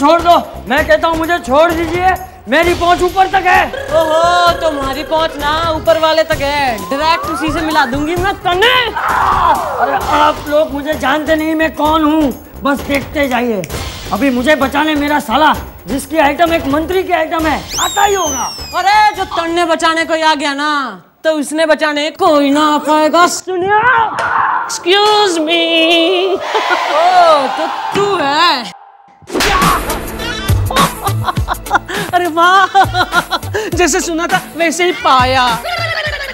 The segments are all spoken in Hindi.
छोड़ दो, मैं कहता हूँ मुझे छोड़ दीजिए, मेरी पहुंच ऊपर तक है। ओहो, तुम्हारी पहुंच ना ऊपर वाले तक है, डायरेक्ट उसी से मिला दूंगी मैं तने। अरे आप लोग मुझे जानते नहीं मैं कौन हूँ, बस देखते जाइए। अभी मुझे बचाने मेरा साला, जिसकी आइटम एक मंत्री की आइटम है, आता ही होगा। अरे जो तन्ने बचाने को आ गया ना, तो उसने बचाने कोई ना आ पाएगा। सुनिए, एक्सक्यूज मी। ओ तो तू है। अरे वाह, जैसे सुना था वैसे ही पाया।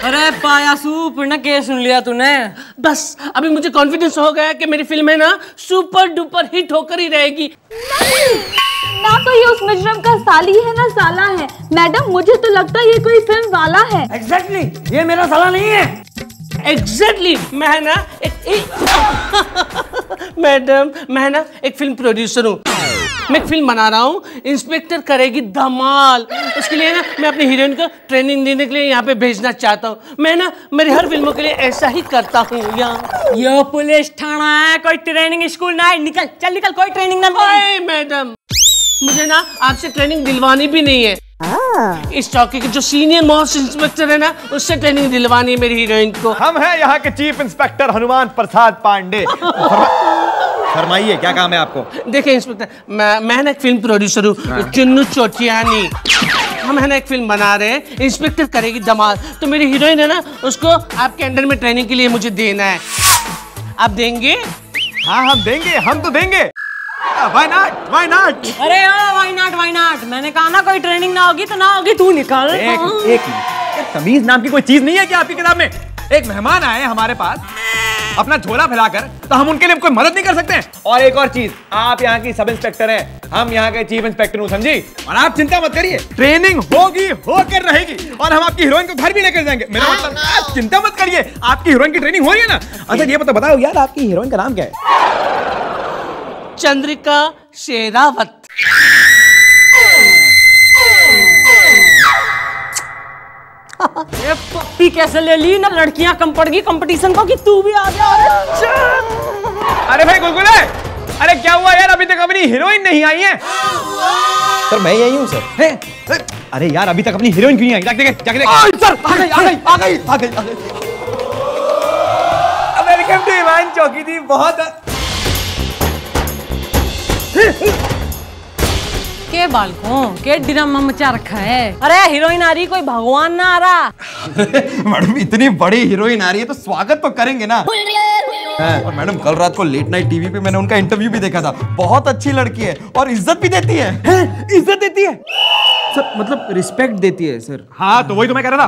अरे पाया सूप ना, के सुन लिया तूने। बस अभी मुझे कॉन्फिडेंस हो गया कि मेरी फिल्म है ना सुपर डुपर हिट होकर ही रहेगी। ना तो ये उस मुजरम का साली है ना साला है। मैडम मुझे तो लगता है ये कोई फिल्म वाला है। एग्जैक्टली, ये मेरा साला नहीं है। एग्जैक्टली, मैं ना मैडम मैं ना एक फिल्म प्रोड्यूसर हूँ। मैं एक फिल्म बना रहा हूँ, इंस्पेक्टर करेगी धमाल। उसके लिए ना मैं अपनी हीरोइन को ट्रेनिंग देने के लिए यहाँ पे भेजना चाहता हूँ। मैं ना मेरी हर फिल्मों के लिए ऐसा ही करता हूँ। यहाँ ये पुलिस थाना है, कोई ट्रेनिंग स्कूल ना है। निकल, चल निकल, कोई ट्रेनिंग ना। मैडम मुझे ना आपसे ट्रेनिंग दिलवानी भी नहीं है। इस चौकी के जो सीनियर मोस्ट इंस्पेक्टर है ना, उससे ट्रेनिंग दिलवानी है मेरी हीरोइन को। हम हैं यहाँ के चीफ इंस्पेक्टर हनुमान प्रसाद पांडे। फरमाइए क्या काम है आपको? देखिए इंस्पेक्टर, मैं ना एक फिल्म प्रोड्यूसर हूँ, चुन्नू चोटियानी। हम है ना एक फिल्म बना रहे हैं, इंस्पेक्टर करेगी धमाल। तो मेरी हीरोइन है ना, उसको आपके अंडर में ट्रेनिंग के लिए मुझे देना है। आप देंगे? हाँ हम देंगे, हम तो देंगे। Why not? Why not? अरे why not? Why not? मैंने कहा ना कोई ट्रेनिंग ना होगी तो ना होगी, तू निकल। एक तमीज नाम की कोई चीज नहीं है क्या आपकी किताब में? एक मेहमान आए हमारे पास अपना झोला फैलाकर, तो हम उनके लिए कोई मदद नहीं कर सकते हैं? और एक और चीज, आप यहाँ की सब इंस्पेक्टर हैं, हम यहाँ के चीफ इंस्पेक्टर हूँ, समझी? और आप चिंता मत करिए, ट्रेनिंग होगी, होकर रहेगी, और हम आपकी हीरोइन को घर भी लेकर जाएंगे। मेरा मतलब आप चिंता मत करिए, आपकी हीरोइन की ट्रेनिंग हो रही है ना। अच्छा ये बताओ यार, आपकी हीरोइन का नाम क्या है? चंद्रिका शेरावत। ये पप्पी कैसे ले ली ना, लड़कियां कम पड़ गई कंपटीशन को कि तू भी आ जा। अरे भाई गुलगुले, अरे क्या हुआ यार, अभी तक अपनी हीरोइन नहीं आई है? सर मैं यही हूँ सर। अरे यार अभी तक अपनी हीरोइन क्यों नहीं आई? जाके देख। सर आ गई। वेलकम टू ईमान चौकी थी। बहुत के बालकों के ड्रामा मचा रखा है। अरे हीरोइन आ रही, कोई भगवान ना आ रहा। मैडम इतनी बड़ी हीरोइन आ रही है तो स्वागत तो करेंगे ना। और मैडम कल रात को लेट नाइट टीवी पे मैंने उनका इंटरव्यू भी देखा था। बहुत अच्छी लड़की है और इज्जत भी देती है। इज्जत देती है सर, मतलब रिस्पेक्ट देती है सर। हाँ तो वही तो मैं कह रहा था।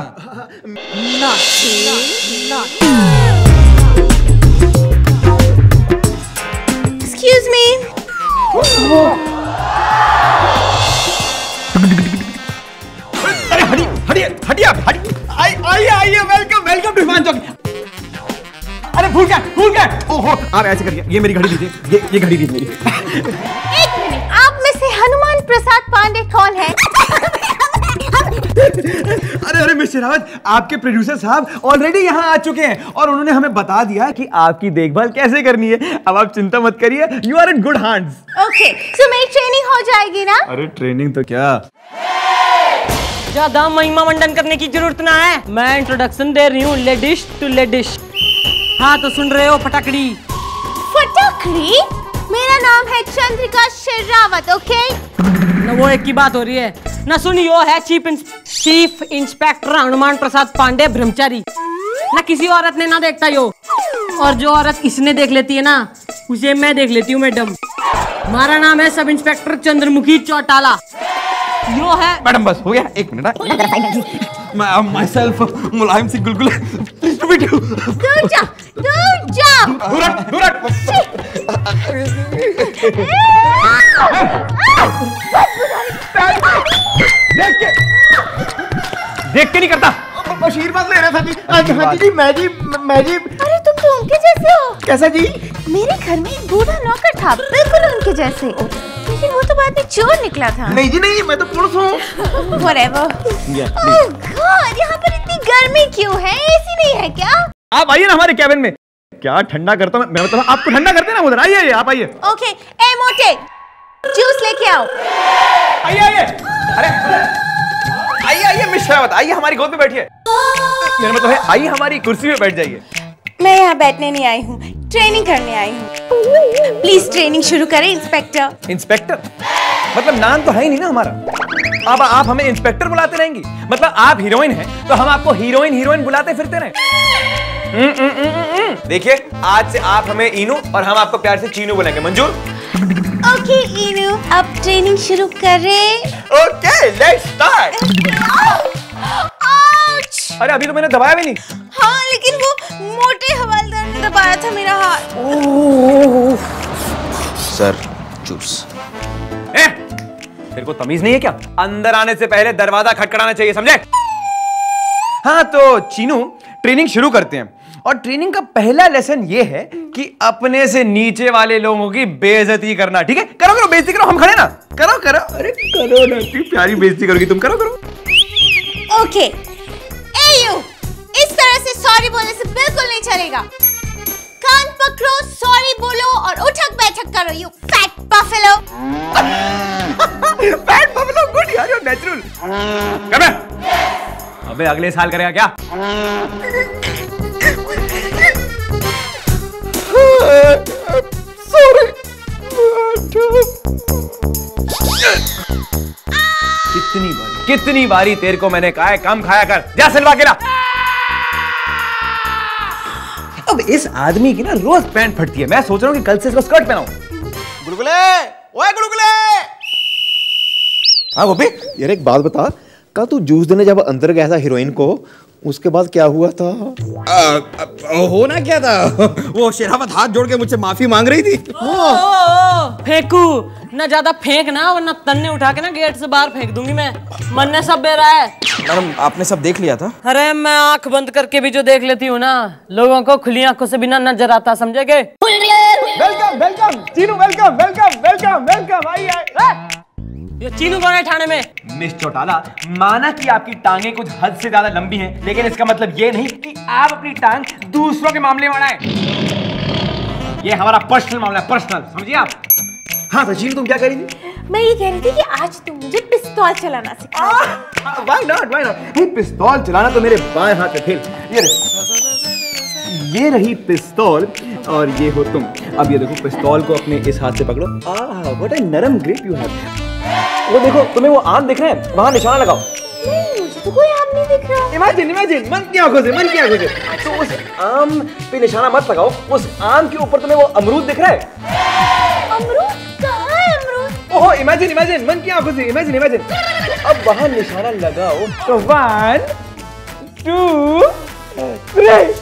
Excuse me. अरे हटिए आइए वेलकम टू ईमान चौकी। अरे भूल गया। ओहो आप ऐसे करिए, ये मेरी घड़ी दीजिए, ये घड़ी दीजिए मेरी। एक मिनट, आप में से हनुमान प्रसाद पांडे कौन है? अरे मिस्टर रावत, आपके प्रोड्यूसर साहब ऑलरेडी यहाँ आ चुके हैं और उन्होंने हमें बता दिया कि आपकी देखभाल कैसे करनी है। अब आप चिंता मत करिए, you are in good hands. Okay, so मेरी ट्रेनिंग हो जाएगी ना? अरे ट्रेनिंग तो क्या, ज्यादा महिमा मंडन करने की जरूरत ना है। मैं इंट्रोडक्शन दे रही हूँ लेडिश टू लेडिश। हाँ तो सुन रहे हो फटाकड़ी? फटाकड़ी? मेरा नाम है चंद्रिका शेरावत, ओके? ना वो एक की बात हो रही है ना। सुन, यो है चीफ इंस्पेक्टर हनुमान प्रसाद पांडे ब्रह्मचारी। ना किसी औरत ने ना देखता यो, और जो औरत इसने देख लेती है ना, उसे मैं देख लेती हूँ मैडम। हमारा नाम है सब इंस्पेक्टर चंद्रमुखी चौटाला। यो है मैडम बस हो गया, एक मिनट। मैं माई सेल्फ मुलायम सिंह गुलगुले। दूर जा। देख के नहीं करता। आशीर्वाद ले रहा था जी। मैं जी। अरे तुम तो उनके जैसे हो। कैसा जी? मेरे घर में एक बूढ़ा नौकर था, बिल्कुल उनके जैसे, लेकिन वो तो बाद में चोर निकला था। नहीं जी नहीं, मैं तो पुलिस हूँ। Whatever. Oh God, यहाँ पर इतनी गर्मी क्यों है? एसी नहीं है क्या? आप आइए ना हमारे कैबिन में। क्या ठंडा करता हूँ मैं मतलब आपको ठंडा करते ना उधर। आइए आप आइए। Okay, ए मोटे, जूस लेके आओ। आइए आइए, अरे आइए आइए मिस शरावत, आइए हमारी गोद में बैठिए। मेरा मतलब है आइए हमारी कुर्सी पे बैठ जाइए। मैं यहाँ बैठने नहीं आई हूँ, ट्रेनिंग करने आई हूँ। प्लीज ट्रेनिंग शुरू करें इंस्पेक्टर। इंस्पेक्टर मतलब नाम तो है ही नहीं ना हमारा। अब आप हमें इंस्पेक्टर बुलाते रहेंगी? मतलब आप हीरोइन हैं तो हम आपको हीरोइन हीरोइन बुलाते फिरते रहे? देखिए आज से आप हमें इनू और हम आपको प्यार से चीनू बुलाएंगे, मंजूर? ओके इनू, अब ट्रेनिंग शुरू करें। Okay let's start. अरे अभी तो मैंने दबाया भी नहीं। हाँ लेकिन वो मोटे हवालदार ने दबाया था मेरा हाथ। Sir juice. तेरे को तमीज नहीं है क्या? अंदर आने से पहले दरवाजा खटखटाना चाहिए, समझे? हाँ तो चीनू ट्रेनिंग शुरू करते हैं और ट्रेनिंग का पहला लेसन ये है कि अपने से नीचे वाले लोगों की बेइज्जती करना, ठीक है? करो करो बेइज्जती करो, हम खड़े ना। करो करो, अरे करो ना, इतनी प्यारी बेइज्जती करोगी तुम, करो करो। ओके यू, इस तरह से सॉरी बोलने से बिल्कुल नहीं चलेगा। कान पकड़ो, सॉरी बोलो और उठक बैठक करो। You fat buffalo. Fat buffalo, good यार, यू नेचुरल। कब अबे अगले साल करेगा क्या? सॉरी। कितनी बारी तेरे को मैंने कहा है कम खाया कर, जा सिलवा के ला। अब इस आदमी की ना रोज पैंट फटती है, मैं सोच रहा हूँ कि कल से इसको स्कर्ट पहनाऊं। गुलगुले, ओए गुलगुले। हाँ गोपी, यार एक बात बता, कल तू जूस देने जब अंदर गया था हीरोइन को, उसके बाद क्या हुआ था? होना क्या था? वो शेरावत हाथ जोड़ के मुझसे माफी मांग रही थी। फेंकू ना, ज्यादा फेंक ना वरना तन्ने उठा के ना गेट से बाहर फेंक दूंगी मैं। मन ने सब बेरा है। मैडम आपने सब देख लिया था? अरे मैं आंख बंद करके भी जो देख लेती हूँ ना, लोगों को खुली आंखों से बिना नजर आता, समझेगे? Welcome welcome Chinu, welcome welcome welcome welcome, आइए। ये चीनू कौन है थाने में? मिस चौटाला, माना कि आपकी टांगे कुछ हद से ज्यादा लंबी हैं, लेकिन इसका मतलब ये नहीं कि आप अपनी टांग दूसरों के मामले में बढ़ाएं। ये हमारा पर्सनल मामला है, पर्सनल, समझिए आप। हाँ तो चीनू तुम क्या कह रही थी? मैं ये कह रही थी कि आज तुम मुझे पिस्तौल चलाना सिखा। Why not, why not. ये पिस्तौल चलाना तो मेरे बाएं हाथ में खेल। ये रही पिस्तौल और ये हो तुम। अब ये देखो, पिस्तौल को अपने इस हाथ से पकड़ो। व्हाट अ नरम ग्रिप यू हैव। वो देखो, तुम्हें वो आम दिख रहे हैं, वहां निशाना लगाओ। नहीं, मुझे तो कोई आम नहीं दिख रहा। इमेजिन इमेजिन, मन की आंखों से, मन की आंखों से। तो उस आम पे निशाना मत लगाओ, उस आम के ऊपर तुम्हें वो अमरूद दिख रहा है। अमरूद? कहाँ है अमरूद? ओहो, इमेजिन इमेजिन, मन की आंखों से, इमेजिन इमेजिन। अब वहां निशाना लगाओ तो 1 2 3।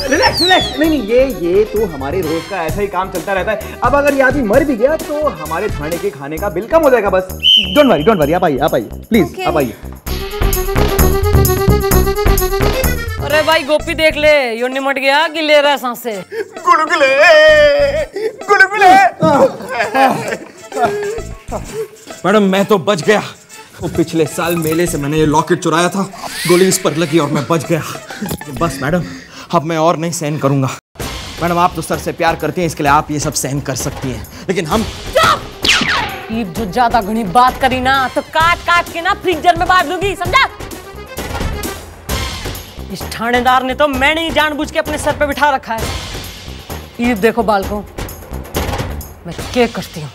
रिलैक्स रिलैक्स, नहीं ये तो हमारे रोज का ऐसा ही काम चलता रहता है। अब अगर ये आदमी मर भी गया तो हमारे थाने के खाने का बिल कम हो जाएगा, बस। डोंट वरी, आप आइए प्लीज, आप आइए। अरे भाई गोपी देख ले, यो निमट गया कि ले रहा है सांसे। गुलगुले गुलगुले। मैडम मैं तो बच गया। वो पिछले साल मेले से मैंने ये लॉकेट चुराया था, गोली इस पर लगी और मैं बच गया। बस मैडम, अब मैं और नहीं सहन करूंगा। मैडम आप तो सर से प्यार करती हैं, इसके लिए आप ये सब सहन कर सकती हैं, लेकिन हम। जो ज्यादा घनी बात करी ना तो काट काट के ना फ्रीजर में बांध दूंगी, समझा? इस थानेदार ने तो मैंने ही जानबूझ के अपने सर पे बिठा रखा है। ये देखो बालकों, मैं क्या करती हूँ।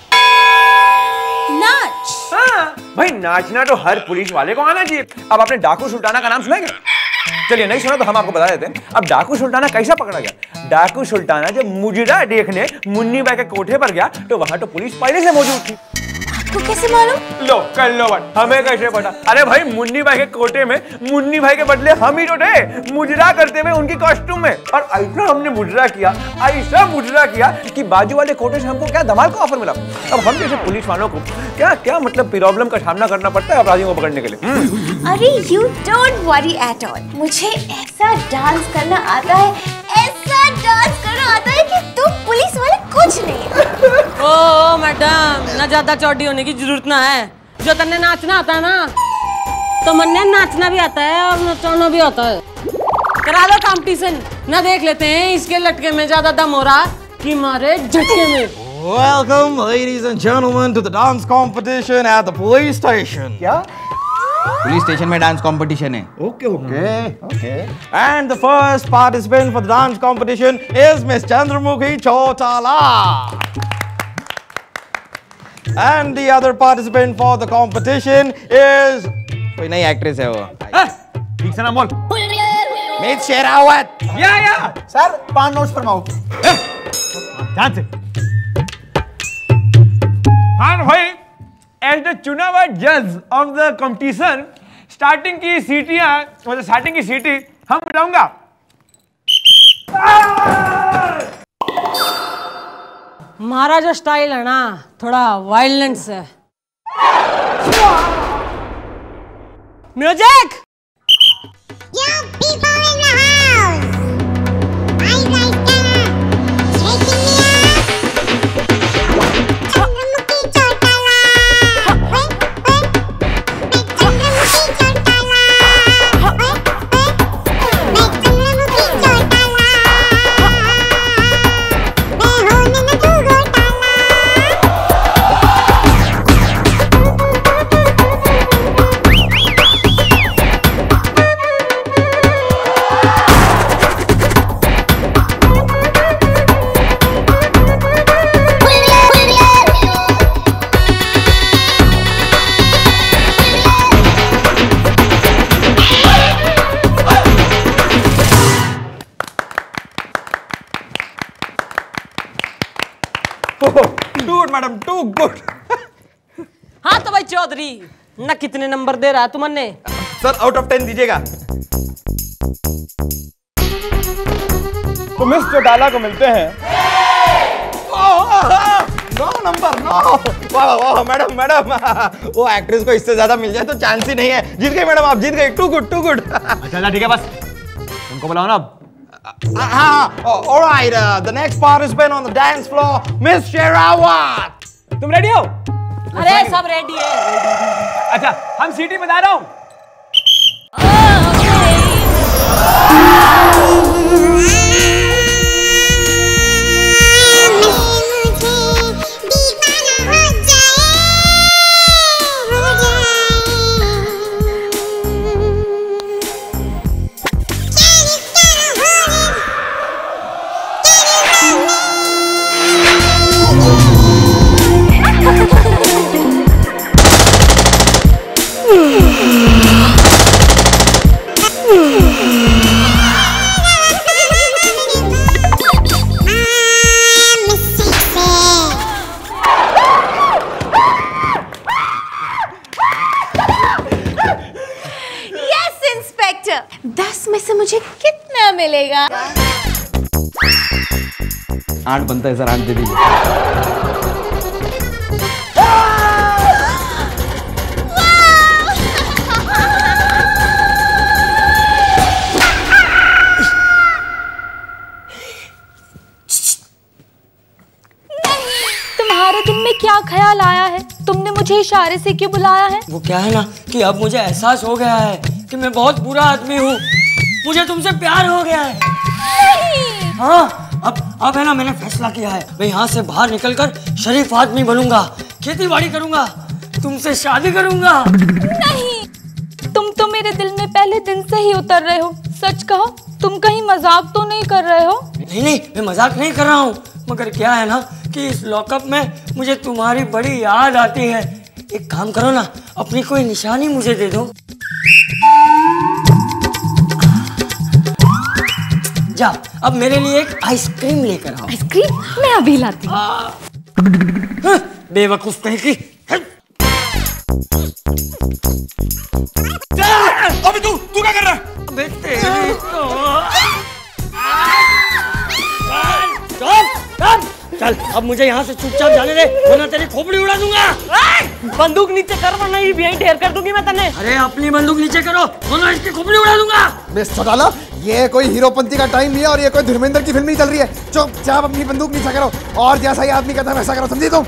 नाच। हाँ भाई, नाचना तो हर पुलिस वाले को आना चाहिए। अब आपने डाकू सुल्ताना का नाम सुना है क्या? चलिए नहीं सुना तो हम आपको बता देते हैं। अब डाकू सुल्ताना कैसा पकड़ा गया? डाकू सुल्ताना जब मुजरा देखने मुन्नी बाई के कोठे पर गया तो वहां तो पुलिस पहले से मौजूद थी। आपको कैसे मालूम? लो कर लो बात, हमें कैसे पता? अरे भाई, मुन्नी भाई के कोटे में मुन्नी भाई के बदले हम ही तो थे, मुजरा करते हुए उनकी कॉस्ट्यूम में। और ऐसा हमने मुजरा किया कि बाजू वाले कोटे से हमको क्या धमाल का ऑफर मिला। अब हम जैसे पुलिस वालों को क्या क्या मतलब प्रॉब्लम का सामना करना पड़ता है अपराधियों को पकड़ने के लिए। अरे you don't worry at all, मुझे ऐसा डांस करना आता है कि तुम पुलिस वाले कुछ नहीं। ओ मैडम, ना ज्यादा चौड़ी होने की जरूरत ना है। जो तन्ने नाचना आता है ना, तो मन्ने नाचना भी आता है और नचाना भी आता है। करा लो कंपटीशन, ना देख लेते हैं इसके लटके में ज्यादा दम हो रहा कि मारे झटके में। Welcome, ladies and gentlemen, to the dance competition at the police station. क्या? पुलिस स्टेशन में डांस कंपटीशन है. Okay okay. And the first participant for the dance competition is Miss Chandramukhi Chautala. And the other participant for the competition is कोई नई एक्ट्रेस है वो. ठीक से नाम बोल. Miss Sherawat. या सर 5 नोट्स फरमाओ. ध्यान से. हाँ भाई, एज द चुना हुआ जज ऑफ द कंपटीशन, स्टार्टिंग की सीटियां मतलब स्टार्टिंग की सीटी हम बताऊंगा. हमारा जो स्टाइल है ना थोड़ा वायलेंस है। Music. Too good, madam, too good. हाँ तो भाई चौधरी ना कितने नंबर दे रहा है तुमने? सर आउट ऑफ 10 दीजिएगा. तो मिस चौटाला को मिलते हैं. No number no. वाह वाह मैडम मैडम, वो एक्ट्रेस को इससे ज्यादा मिल जाए तो चांस ही नहीं है. जीत गई मैडम, आप जीत गई. Too good too good. अच्छा ठीक है, बस उनको बुलाओ ना. All right, the next participant on the dance floor, Miss Sherawat. तुम रेडी हो? अरे सब रेडी है. अच्छा हम सीटी बता रहा हूँ. इंस्पेक्टर, 10 में से मुझे कितना मिलेगा? 8 बनता है सर, 8 दे दीजिए. तुम्हारे दिल में क्या ख्याल आया है? तुमने मुझे इशारे से क्यों बुलाया है? वो क्या है ना कि अब मुझे एहसास हो गया है कि मैं बहुत बुरा आदमी हूँ. मुझे तुमसे प्यार हो गया है. नहीं। हाँ, अब है ना, मैंने फैसला किया है. मैं यहाँ से बाहर निकलकर शरीफ आदमी बनूंगा, खेती बाड़ी करूंगा, तुमसे शादी करूंगा. नहीं, तुम तो मेरे दिल में पहले दिन से ही उतर रहे हो. सच कहो, तुम कहीं मजाक तो नहीं कर रहे हो? नहीं नहीं, मैं मजाक नहीं कर रहा हूँ. मगर क्या है ना कि इस लॉकअप में मुझे तुम्हारी बड़ी याद आती है. एक काम करो ना, अपनी कोई निशानी मुझे दे दो. जा, अब मेरे लिए एक आइसक्रीम लेकर आओ. आइसक्रीम? मैं अभी लाती हूँ. बेवकूफ कहीं की. अबे तू क्या कर रहा है? अबे तेरी तो... चल, अब मुझे यहाँ से चुपचाप जाने दे, वरना तेरी खोपड़ी उड़ा दूंगा. बंदूक नीचे कर वरना ये यहीं ढेर कर दूंगी मैं तन्ने. अरे अपनी बंदूक नीचे करो, वरना इसकी खोपड़ी उड़ा दूंगा. मिस चौटाला, ये कोई हीरोपंती का टाइम नहीं है और ये कोई धर्मेंद्र की फिल्म नहीं चल रही है. चुपचाप अपनी बंदूक नीचे करो और जैसा ही आदमी कहता है वैसा करो, समझी तुम?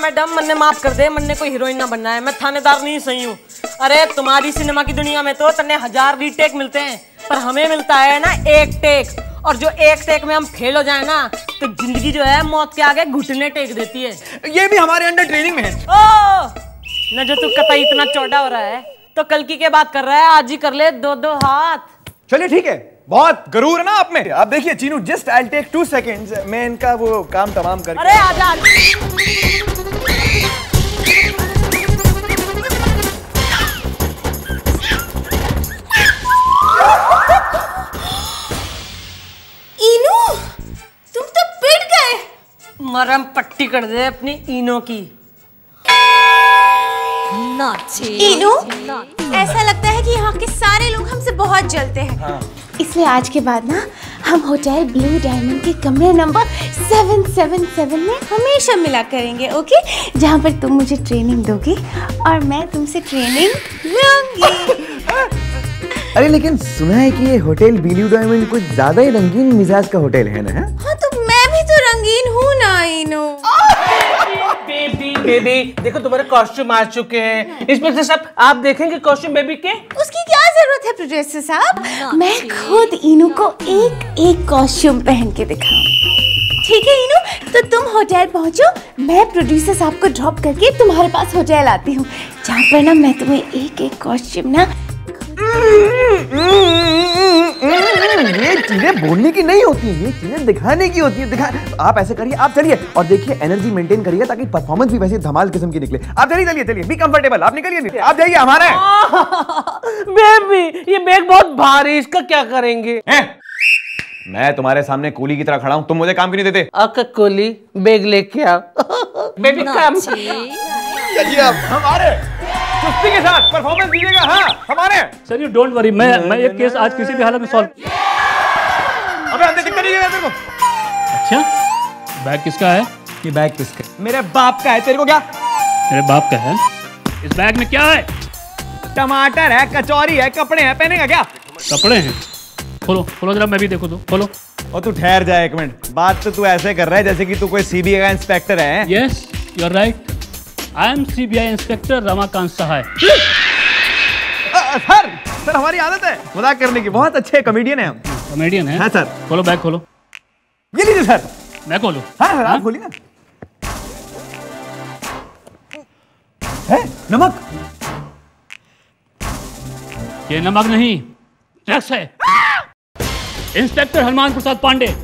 मैडम, मन्ने माफ कर दे, मन्ने कोई हीरोइन ना बनना है, मैं थानेदार नहीं सही हूँ। अरे तुम्हारी सिनेमा की दुनिया में तो तन्ने 1000 रीटेक मिलते हैं, पर हमें मिलता है ना एक टेक, और जो एक टेक में हम फेल हो जाए ना तो जिंदगी जो है मौत के आगे घुटने टेक देती है। ये भी हमारे अंडर ट्रेनिंग में है। ओ न जो तू कतई इतना चौड़ा हो रहा है तो कल की क्या बात कर रहा है, आज ही कर ले 2-2 हाथ। चलिए ठीक है, बहुत गरूर है ना आप में। आप देखिए Chinu, just I will take 2 seconds, मैं इनका वो काम तमाम करके। अरे आजा। इनू, तुम तो पिट गए। मरम पट्टी कर दे अपनी इनो की। इनू, ऐसा लगता है कि यहाँ के सारे लोग हमसे बहुत जलते हैं। हाँ। इसलिए आज के बाद ना हम होटल ब्लू डायमंड के कमरे नंबर 777 में हमेशा मिला करेंगे, ओके? जहाँ पर तुम मुझे ट्रेनिंग दोगी और मैं तुमसे ट्रेनिंग लूंगी। अरे लेकिन सुना है कि ये होटल ब्लू डायमंड कुछ ज्यादा ही रंगीन मिजाज का होटल है ना? हाँ तो मैं भी तो रंगीन हूँ ना इनू। बेबी देखो तुम्हारे कॉस्ट्यूम आ चुके हैं। इंस्पेक्टर साहब आप देखेंगे कॉस्ट्यूम बेबी के? उसकी क्या जरूरत है प्रोड्यूसर साहब, मैं खुद इनू को एक कॉस्ट्यूम पहन के दिखाऊं। ठीक है इनू, तो तुम होटल पहुंचो, मैं प्रोड्यूसर साहब को ड्रॉप करके तुम्हारे पास होटल आती हूँ, जहाँ पर ना मैं तुम्हें एक कॉस्ट्यूम ना। ये चीजें बोलने की नहीं होती है, ये चीजें दिखाने की होती है। आप ऐसे करिए, आप चलिए और देखिए एनर्जी मेंटेन करिए ताकि परफॉर्मेंस भी वैसे धमाल किस्म की निकले। आप चलिए बी कंफर्टेबल, आप निकलिए, आप जाइए हमारा है। बेबी ये बैग बहुत भारी, इसका क्या करेंगे? मैं तुम्हारे सामने कूली की तरह खड़ा हूँ, तुम मुझे काम क्यों नहीं देते? अक्का कोली बैग लेके आओ। बेबी काम चलिए आप हमारे चुस्ती के साथ परफॉर्मेंस दीजिएगा। हाँ हमारे। सर यू डोंट वरी, मैं ये केस आज किसी भी हालत में सॉल्व। अबे अंदर दिक्कत नहीं है तेरे को। अच्छा बैग किसका है? ये बैग किसका? मेरे बाप का है, तेरे को क्या? मेरे बाप का है। इस बैग में क्या है? टमाटर है, कचौरी है, कपड़े हैं, पहनेगा क्या? कपड़े हैं? खोलो खोलो जरा, मैं भी देखो, तो खोलो। और तू ठहर जा एक मिनट, बात तो तू ऐसे कर रहा है जैसे कि तू कोई सीबीआई का इंस्पेक्टर है। Yes you are right, I am CBI inspector Ramakant Sahay. Sir हमारी आदत है मजाक करने की, बहुत अच्छे कॉमेडियन है हम। कॉमेडियन है? हाँ सर। खोलो बैग खोलो। ये लीजिए सर। मैं खोलूं? हाँ आप खोलिए ना। है नमक? ये नमक नहीं, ड्रग्स है। इंस्पेक्टर हनुमान प्रसाद पांडे,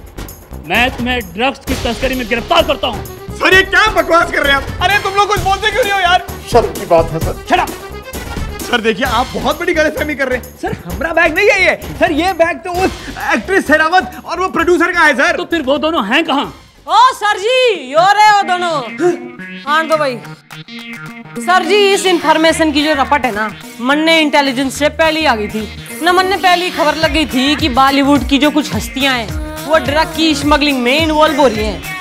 मैं तुम्हें ड्रग्स की तस्करी में गिरफ्तार करता हूँ। सर ये क्या बकवास कर रहे हैं आप? अरे तुम लोग कुछ बोलते क्यों नहीं हो यार? शर्म की बात है सर। Shut up. सर देखिए आप बहुत बड़ी गलतफहमी कर रहे हैं। सर हमारा बैग नहीं है ये। सर ये बैग तो उस एक्ट्रेस शेरावत और वो प्रोड्यूसर का है सर। तो फिर वो दोनों हैं कहाँ? ओ सर जी, यो रहे हो दोनों। आन दो भाई। सर जी इस इंफॉर्मेशन की जो रपट है ना, मन्ने इंटेलिजेंस से पहले आ गई थी ना। मन्ने पहली खबर लग गई थी कि बॉलीवुड की जो कुछ हस्तियां हैं वो ड्रग की स्मगलिंग में इन्वॉल्व हो रही हैं।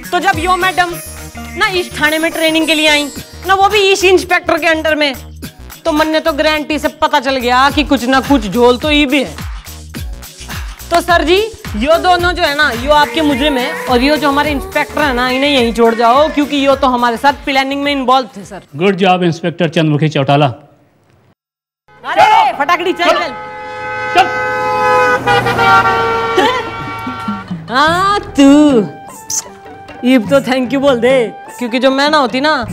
तो जब यो मैडम ना इस थाने में ट्रेनिंग के लिए आई ना, वो भी इस इंस्पेक्टर के अंडर में, तो मन्ने तो गारंटी से पता चल गया कि कुछ ना कुछ झोल तो ये भी है। तो सर जी यो दोनों जो है ना, यो आपके मुजरिम है, और यो जो हमारे इंस्पेक्टर है ना, इन्हें यहीं छोड़ जाओ, क्योंकि यो तो हमारे साथ प्लानिंग में इन्वॉल्व थे sir. Good job inspector Chandramukhi Chautala. अरे फटाकड़ी चल चल। हाँ तू ईब तो थैंक यू बोल दे, क्योंकि जो मैं ना होती ना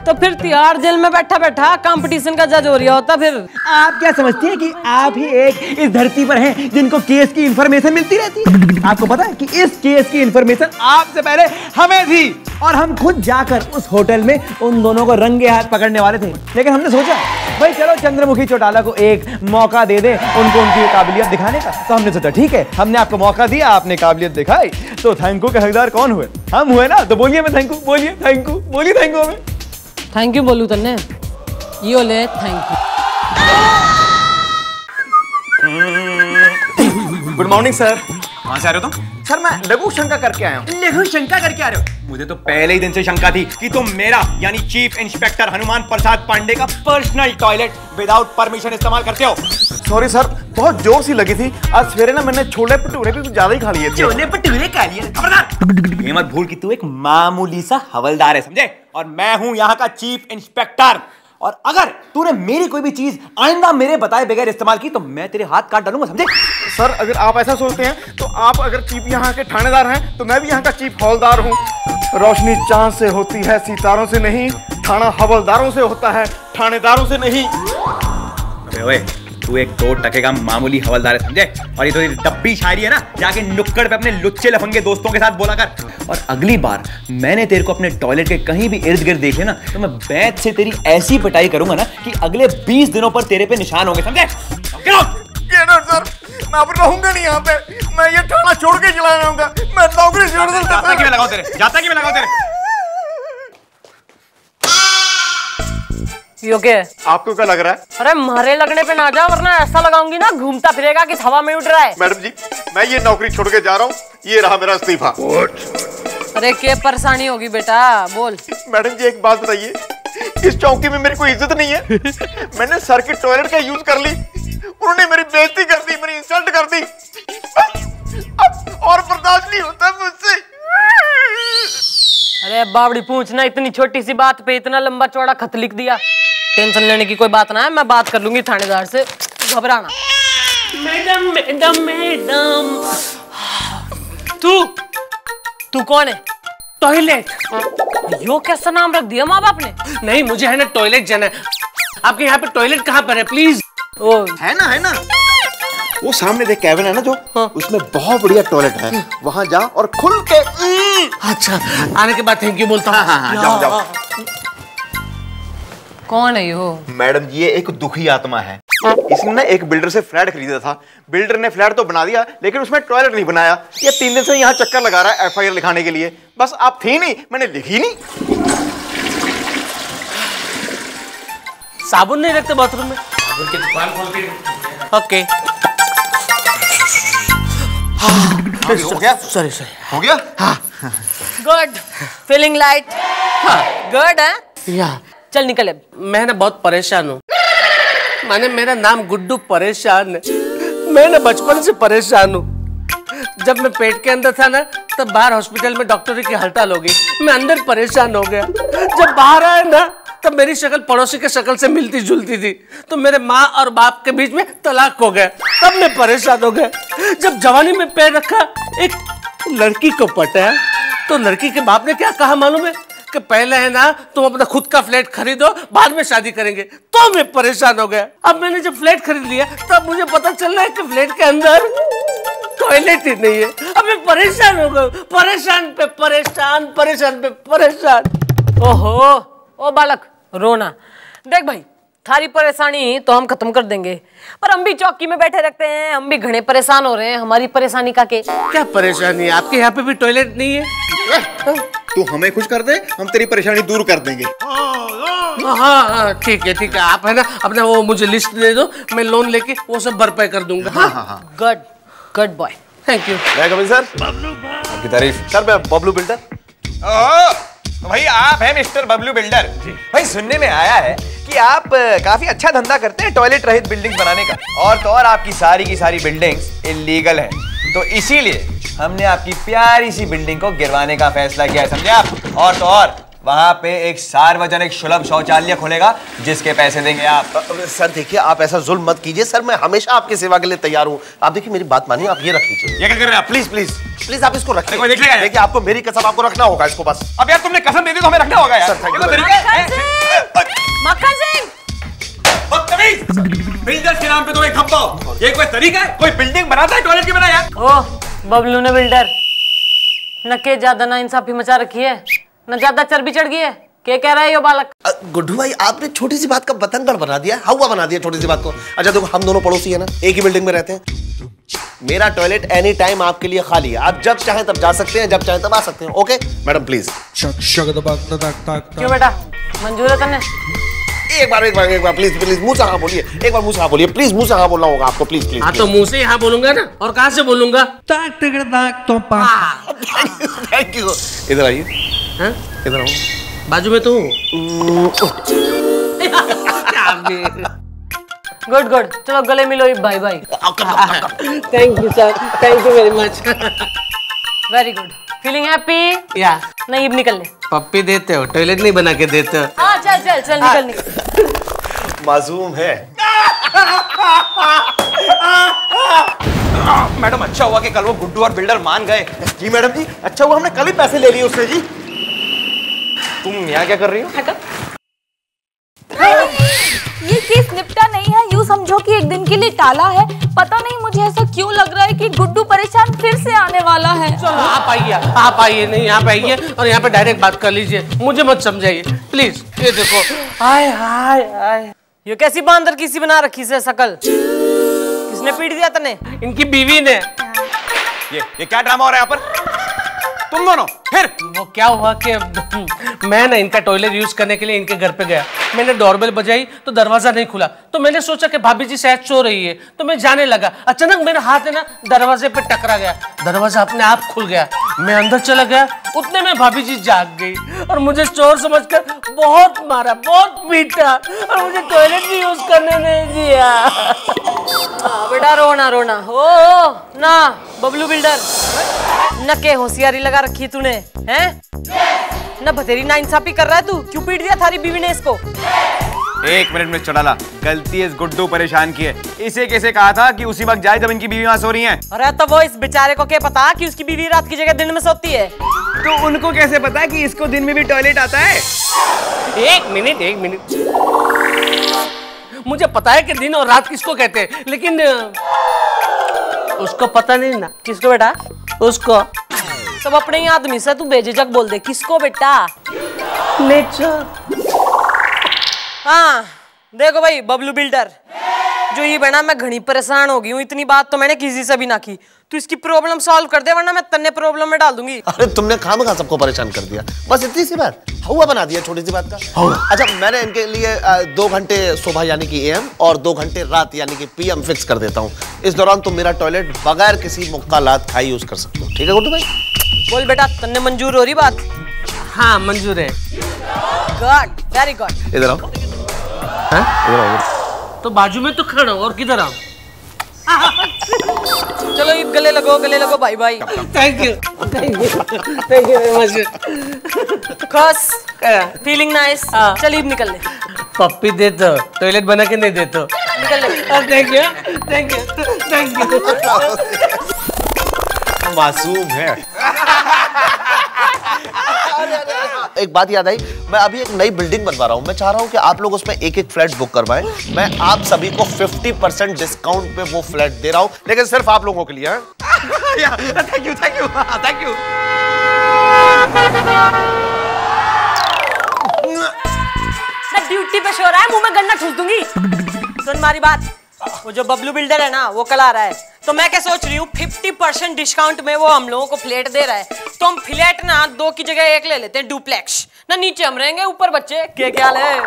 तो फिर तिहाड़ जेल में बैठा बैठा कंपटीशन का जज हो रहा होता। फिर आप क्या समझते हैं कि आप ही एक इस धरती पर हैं जिनको केस की इंफॉर्मेशन मिलती रहती है? आपको पता है कि इस केस की इंफॉर्मेशन आपसे पहले हमें थी, और हम खुद जाकर उस होटल में उन दोनों को रंगे हाथ पकड़ने वाले थे। लेकिन हमने सोचा भाई चलो चंद्रमुखी चौटाला को एक मौका दे दे उनको उनकी काबिलियत दिखाने का। तो हमने सोचा ठीक है, हमने आपको मौका दिया, आपने काबिलियत दिखाई, तो थैंक यू के हकदार कौन हुए? हम हुए ना। तो बोलिए मैं थैंक यू, बोलिए थैंक यू, बोलिए थैंक यू। हमें थैंक यू बोलू तन्ने, यो ले thank you. Good morning sir. कहाँ से आ रहे हो तुम? सर मैं लघु शंका करके आया हूँ। लघु शंका करके आ रहे हो? मुझे तो पहले ही दिन से शंका थी कि तुम मेरा यानी चीफ इंस्पेक्टर हनुमान प्रसाद पांडे का पर्सनल टॉयलेट विदाउट परमिशन इस्तेमाल करते हो। सॉरी सर, बहुत जोर सी लगी थी। आज सवेरे ना मैंने छोले भटूरे भी कुछ ज्यादा ही खा लिए थे। छोले भटूरे खा लिए? खबरदार! ये मत भूल कि तू एक मामूली सा हवलदार है, समझे? और मैं हूं यहाँ का चीफ इंस्पेक्टर। और अगर तूने मेरी कोई भी चीज आइंदा मेरे बताए बगैर इस्तेमाल की तो मैं तेरे हाथ काट डालूंगा, समझे? सर अगर आप ऐसा सोचते हैं तो आप अगर चीफ यहाँ के थानेदार हैं तो मैं भी यहाँ का चीफ हवलदार हूँ। रोशनी चांद से होती है, सितारों से नहीं। थाना हवलदारों से होता है, थानेदारों से नहीं। अबे ओए, तू एक 2 टके का मामूली हवलदार है, समझे? और ये तो डब्बी शायरी है ना, जाके नुक्कड़ पे अपने लुच्चे लफंगे दोस्तों के साथ बोला कर। और अगली बार मैंने तेरे को अपने टॉयलेट के कहीं भी इर्द गिर्द देखे ना तो मैं बैत से तेरी ऐसी पिटाई करूंगा ना कि अगले 20 दिनों पर तेरे पे निशान होंगे, समझे? सर मैं अब रहूंगा नहीं यहाँ पे, मैं ये थाना छोड़ के चला जाऊंगा। मैं नौकरी छोड़ दूंगा। जाता कि मैं लगाऊं तेरे? जाता कि मैं लगाऊं तेरे? यो क्या है? आपको क्या लग रहा है? अरे मारे लगने पे ना जा, वरना ऐसा लगाऊंगी ना घूमता फिरेगा कि हवा में उड़ रहा है। मैडम जी मैं ये नौकरी छोड़ के जा रहा हूँ, ये रहा मेरा इस्तीफा। अरे क्या परेशानी होगी बेटा, बोल। मैडम जी एक बात बताइए, इस चौकी में मेरी कोई इज्जत नहीं है। मैंने सर की टॉयलेट का यूज कर ली, उन्होंने मेरी बेइज्जती कर दी, मेरी इंसल्ट कर दी। अब और बर्दाश्त नहीं होता मुझसे। अरे बावड़ी पूछना, इतनी छोटी सी बात पे इतना लंबा चौड़ा खत लिख दिया। टेंशन लेने की कोई बात ना है, मैं बात कर लूंगी थानेदार से, घबराना। मैडम मैडम मैडम, तू कौन है? टॉयलेट। यो कैसा नाम रख दिया माँ बाप ने? नहीं, मुझे है ना टॉयलेट जाना है। आपके यहाँ पे टॉयलेट कहाँ पर है प्लीज? ओ है ना वो सामने देख कैबिन है ना जो, उसमें बहुत बढ़िया टॉयलेट है, वहां जा और खुल के। अच्छा, आने के बाद थैंक यू बोलता हूँ। हाँ, जाओ। कौन है यो? मैडम जी ये एक दुखी आत्मा है। इसने ना एक बिल्डर से फ्लैट खरीदा था। बिल्डर ने फ्लैट तो बना दिया लेकिन उसमें टॉयलेट नहीं बनाया। ये 3 दिन से यहाँ चक्कर लगा रहा है FIR लिखाने के लिए। बस आप थी नहीं, मैंने लिखी नहीं। साबुन नहीं रखते बाथरूम में? साबुन की दुकान खोल के। ओके। हो गया? सॉरी हो गया? हाँ। Good, feeling light. हाँ गुड है। या चल निकल अब। मैं ना बहुत परेशान हूँ। माने मेरा नाम गुड्डू परेशान है। मैं ना बचपन से परेशान हूँ। जब मैं पेट के अंदर था ना तब बाहर हॉस्पिटल में डॉक्टरों की हड़ताल हो गई, मैं अंदर परेशान हो गया। जब बाहर आया ना तब मेरी शक्ल पड़ोसी के शक्ल से मिलती जुलती थी, तो मेरे माँ और बाप के बीच में तलाक हो गया, तब मैं परेशान हो गया। जब जवानी में पैर रखा, एक लड़की को पटाया, तो लड़की के बाप ने क्या कहा मालूम है कि पहले है ना तुम अपना खुद का फ्लैट खरीदो, बाद में शादी करेंगे। तो मैं परेशान हो गया। अब मैंने जब फ्लैट खरीद लिया तब मुझे पता चल रहा है कि फ्लैट के अंदर टॉयलेट ही नहीं है। अब मैं परेशान हो गया, परेशान पे परेशान, परेशान पे परेशान। ओहो, ओ बालक रोना। देख भाई, थारी परेशानी तो हम खत्म कर देंगे, पर हम भी चौकी में बैठे रखते हैं, हम भी घने परेशान हो रहे हैं। हमारी परेशानी का क्या परेशानी है? आपके यहाँ पे भी टॉयलेट नहीं है? तू हमें खुश कर दे, हम तेरी परेशानी दूर कर देंगे। हाँ ठीक है। आप है ना अपना वो मुझे लिस्ट दे दो, मैं लोन लेके वो सब भरपाई कर दूंगा। हाँ। Good boy, thank you. Sir आपकी तारीफ। सर मैं बबलू बिल्डर। तो भाई आप हैं मिस्टर बबलू बिल्डर। भाई सुनने में आया है कि आप काफी अच्छा धंधा करते हैं टॉयलेट रहित बिल्डिंग्स बनाने का, और तो और आपकी सारी की सारी बिल्डिंग्स इलीगल हैं। तो इसीलिए हमने आपकी प्यारी सी बिल्डिंग को गिरवाने का फैसला किया है, समझे आप? और तो और वहां पे एक सार्वजनिक सुलभ शौचालय खुलेगा जिसके पैसे देंगे आप। सर देखिए आप ऐसा जुल्म मत कीजिए सर, मैं हमेशा आपकी सेवा के लिए तैयार हूँ। आप देखिए मेरी बात मानिए, आप ये रख लीजिए। ये क्या कर रहे हैं? प्लीज प्लीज प्लीज आप इसको रखिए। देख लेगा। देखिए आपको मेरी कसम, आपको रखना होगा इसको बस। अब यार तुमने कसम दे दी तो हमें रखना होगा यार। सर, ये तो तरीका है। मक्खन सिंह, बदतमीज, बिल्डर्स के नाम पे तो एक खप्पा। ये कोई तरीका है? कोई बिल्डिंग बनाता है टॉयलेट की बिना यार? ओ बबलू ने बिल्डर न के ज्यादा ना इंसाफी मचा रखी है, न ज्यादा चर्बी चढ़ गई है। क्या कह रहा है यो बालक? गुड्डू भाई आपने छोटी सी बात का बतंगड़ बना दिया, हवा बना दिया छोटी सी बात को। अच्छा देखो हम दोनों पड़ोसी है ना, एक ही बिल्डिंग में रहते हैं। मेरा टॉयलेट एनी टाइम आपके लिए खाली है, आप जब चाहें तब जा सकते हैं, जब चाहें तब आ सकते हैं। Okay madam please. क्यों बेटा, मंजूर है तन्ने? एक बार प्लीज मुंह से हाँ बोलिए। एक बार मुंह से हाँ बोलिए प्लीज, मुंह से हाँ बोलना होगा आपको प्लीज प्लीज। हाँ तो मुंह से हाँ बोलूंगा ना, और कहाँ से बोलूंगा? Thank you. इधर आइए। हाँ? इधर आओ। बाजू में तो गुड गुड, चलो गले मिलो भाई भाई। Thank you sir, thank you very much. Very good, feeling happy? या नहीं, अब निकल ले। पप्पी देते हो, टॉयलेट नहीं बना के देते हो। हाँ चल चल चल, निकल निकल। मासूम है। मैडम अच्छा हुआ कि कल वो गुड्डू और बिल्डर मान गए। जी मैडम जी, अच्छा हुआ हमने कल ही पैसे ले लिए उससे जी। तुम यहाँ क्या कर रही हो? ये केस निपटा नहीं है, यूँ समझो कि एक दिन के लिए टाला है। पता नहीं मुझे ऐसा क्यों लग रहा है कि गुड्डू परेशान फिर से आने वाला है। चलो आप आइए नहीं, यहाँ पे आइए और यहाँ पे डायरेक्ट बात कर लीजिए, मुझे मत समझाइए प्लीज। ये देखो, हाय हाय हाय, ये कैसी बांदर की सी बना रखी से शकल? किसने पीट दिया तने? इनकी बीवी ने। ये क्या ड्रामा हो रहा है यहाँ पर? तुम दोनों फिर? वो क्या हुआ कि मैं ना इनका टॉयलेट यूज करने के लिए इनके घर पे गया। मैंने डोरबेल बजाई तो दरवाजा नहीं खुला, तो मैंने सोचा कि भाभी जी शायद सो रही है, तो मैं जाने लगा। अचानक मेरा हाथ है ना दरवाजे पे टकरा गया, दरवाजा अपने आप खुल गया, मैं अंदर चला गया। उतने में भाभी जी जाग गई और मुझे चोर समझकर बहुत मारा, बहुत पीटा और मुझे टॉयलेट भी यूज करने नहीं दिया। बेटा रोना रोना हो ना, बबलू बिल्डर न के होशियारी लगा रखी तूने, हैं? न बतेरी नाइंसाफी कर रहा है तू। क्यों पीट दिया थारी बीवी ने इसको? एक मिनट में चढ़ाला, गलती इस गुड्डू परेशान की है। इसे कैसे कहा था कि उसी वक्त जाए जब इनकी बीवी वहां सो रही है? अरे तो वो इस बेचारे को क्या पता कि उसकी बीवी रात की जगह दिन में सोती है? तो उनको कैसे पता कि इसको दिन में भी टॉयलेट आता है? एक मिनट, मुझे पता है कि दिन और रात किसको कहते हैं, लेकिन उसको पता नहीं ना। किसको बेटा? उसको। सब अपने ही आदमी से तू बेझिझक बोल दे। किसको बेटा? नेचर। हाँ देखो भाई बबलू बिल्डर, जो ये बना मैं घनी परेशान हो गई हूँ। इतनी बात तो मैंने किसी से भी ना की। तू इसकी प्रॉब्लम सॉल्व कर दे, वरना मैं तन्ने प्रॉब्लम में डाल दूंगी। अरे तुमने खामखा सबको परेशान कर दिया, बस इतनी सी बात, हवा बना दिया छोटी सी बात का। अच्छा मैंने इनके लिए 2 घंटे सुबह यानी कि AM और 2 घंटे रात यानी कि PM फिक्स कर देता हूँ। इस दौरान तुम मेरा टॉयलेट बगैर किसी मुक्कालात खाई यूज कर सकते हो, ठीक है गुड्डू भाई? बोल बेटा, तन्ने मंजूर हो रही बात? हाँ मंजूर है। Good, very good. इधर आओ। इधर आओ। तो बाजू में तो खड़ा हूँ, और किधर आऊँ? चलो ये गले लगो भाई भाई। Thank you very much. खुश, फीलिंग नाइस। चल ईब निकल ले। पप्पी दे दो, टॉयलेट बना के नहीं दे तो। निकल ले। Thank you. मासूम है। एक बात याद आई, मैं अभी एक नई बिल्डिंग बनवा रहा हूँ। मैं चाह रहा हूँ कि आप लोग उसमें एक फ्लैट बुक करवाएं। मैं आप सभी को 50% डिस्काउंट पे वो फ्लैट दे रहा हूँ, लेकिन सिर्फ आप लोगों के लिए। Thank you. ड्यूटी पे शो रहा है, मुंह में गन्ना ठूस दूंगी। सुन मारी बात, वो जो बबलू बिल्डर है ना, वो कल आ रहा है। तो मैं क्या सोच रही हूँ, 50% डिस्काउंट में वो हम लोगों को फ्लैट दे रहा है। तो हम फ्लैट ना 2 की जगह 1 ले लेते हैं, डुप्लेक्स ना। नीचे हम रहेंगे, ऊपर बच्चे। क्या ख्याल है?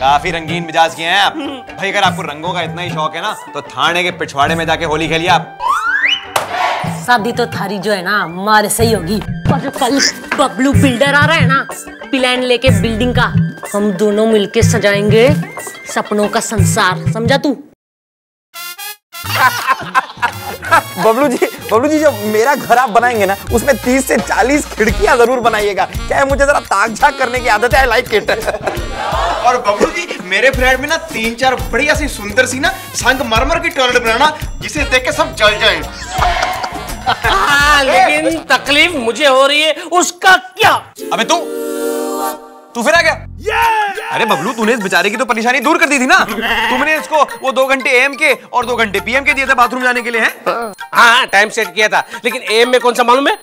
काफी रंगीन मिजाज के हैं आप भाई। अगर आपको रंगों का इतना ही शौक है ना, तो थाने के पिछवाड़े में जाके होली खेलिए आप। शादी तो थारी जो है ना हमारे सही होगी, पर कल बबलू बिल्डर आ रहा है ना, प्लान लेके बिल्डिंग का। हम दोनों मिलके सजाएंगे सपनों का संसार, समझा तू? बबलू जी जो मेरा घर आप बनाएंगे ना, उसमें 30 से 40 खिड़कियां जरूर बनाइएगा। क्या है, मुझे जरा ताक झाक करने की आदत है, आई लाइक इट। और बबलू जी मेरे फ्लैट में ना 3-4 बढ़िया सी सुंदर सी ना संगमरमर की टॉयलेट बनाना, जिसे देख के सब जल जाएं। लेकिन तकलीफ मुझे हो रही है, उसका क्या? अबे तू फिर आ गया? अरे बबलू, तूने इस बेचारे की तो परेशानी दूर कर दी थी ना। तुमने इसको वो 2 घंटे AM के और 2 घंटे PM के दिए थे बाथरूम जाने के लिए, हैं? हाँ टाइम सेट किया था, लेकिन AM में कौन सा मालूम है?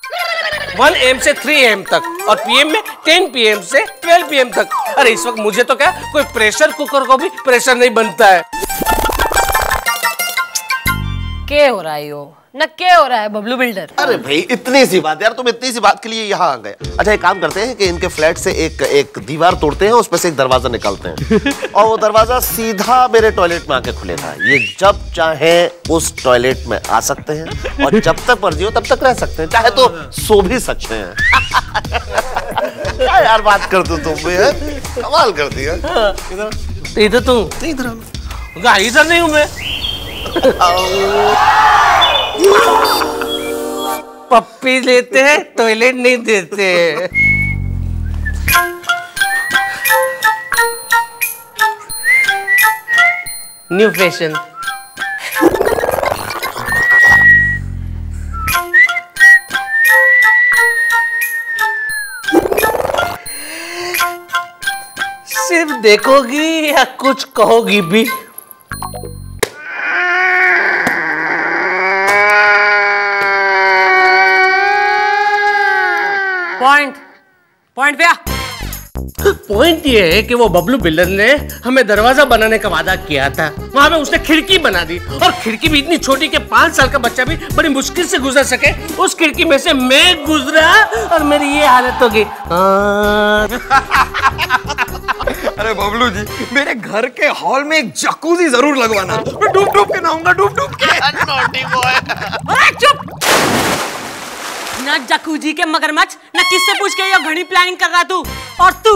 1 AM से 3 AM तक, और PM में 10 PM से 12 PM तक। अरे इस वक्त मुझे तो क्या, कोई प्रेशर कुकर को भी प्रेशर नहीं बनता है। क्या हो रहा है यो? न क्या हो रहा है बबलू बिल्डर? अरे भाई इतनी सी बात यार, तुम इतनी सी बात के लिए यहाँ आ गए। अच्छा एक काम करते हैं कि इनके फ्लैट से एक दीवार तोड़ते हैं, उसमें से एक दरवाजा निकालते हैं और वो दरवाजा सीधा मेरे टॉयलेट में आके खुलेगा। ये जब चाहे उस टॉयलेट में आ सकते हैं और जब तक मर्जी हो तब तक रह सकते हैं, चाहे तो सो भी सकते हैं। क्या यार बात कर दो तुम भी, कमाल कर दिया। इधर तू इधर इधर नहीं हूं मैं। पप्पी लेते हैं, टॉयलेट नहीं देते। New fashion. सिर्फ देखोगी या कुछ कहोगी भी? पॉइंट पे आ। पॉइंट ये है कि वो बबलू बिल्डर ने हमें दरवाजा बनाने का वादा किया था, वहां पे उसने खिड़की बना दी, और खिड़की भी इतनी छोटी कि 5 साल का बच्चा भी बड़ी मुश्किल से गुजर सके। उस खिड़की में से मैं गुजरा और मेरी ये हालत हो गई। अरे बबलू जी, मेरे घर के हॉल में एक जकूजी जरूर लगवाना। मैं डूब डूब के नहाऊंगा, डूब डूब के। Naughty boy. अरे चुप! ना जकूजी के मगरमच्छ, ना किससे पूछ के यो घड़ी प्लानिंग कर रहा तू। और तू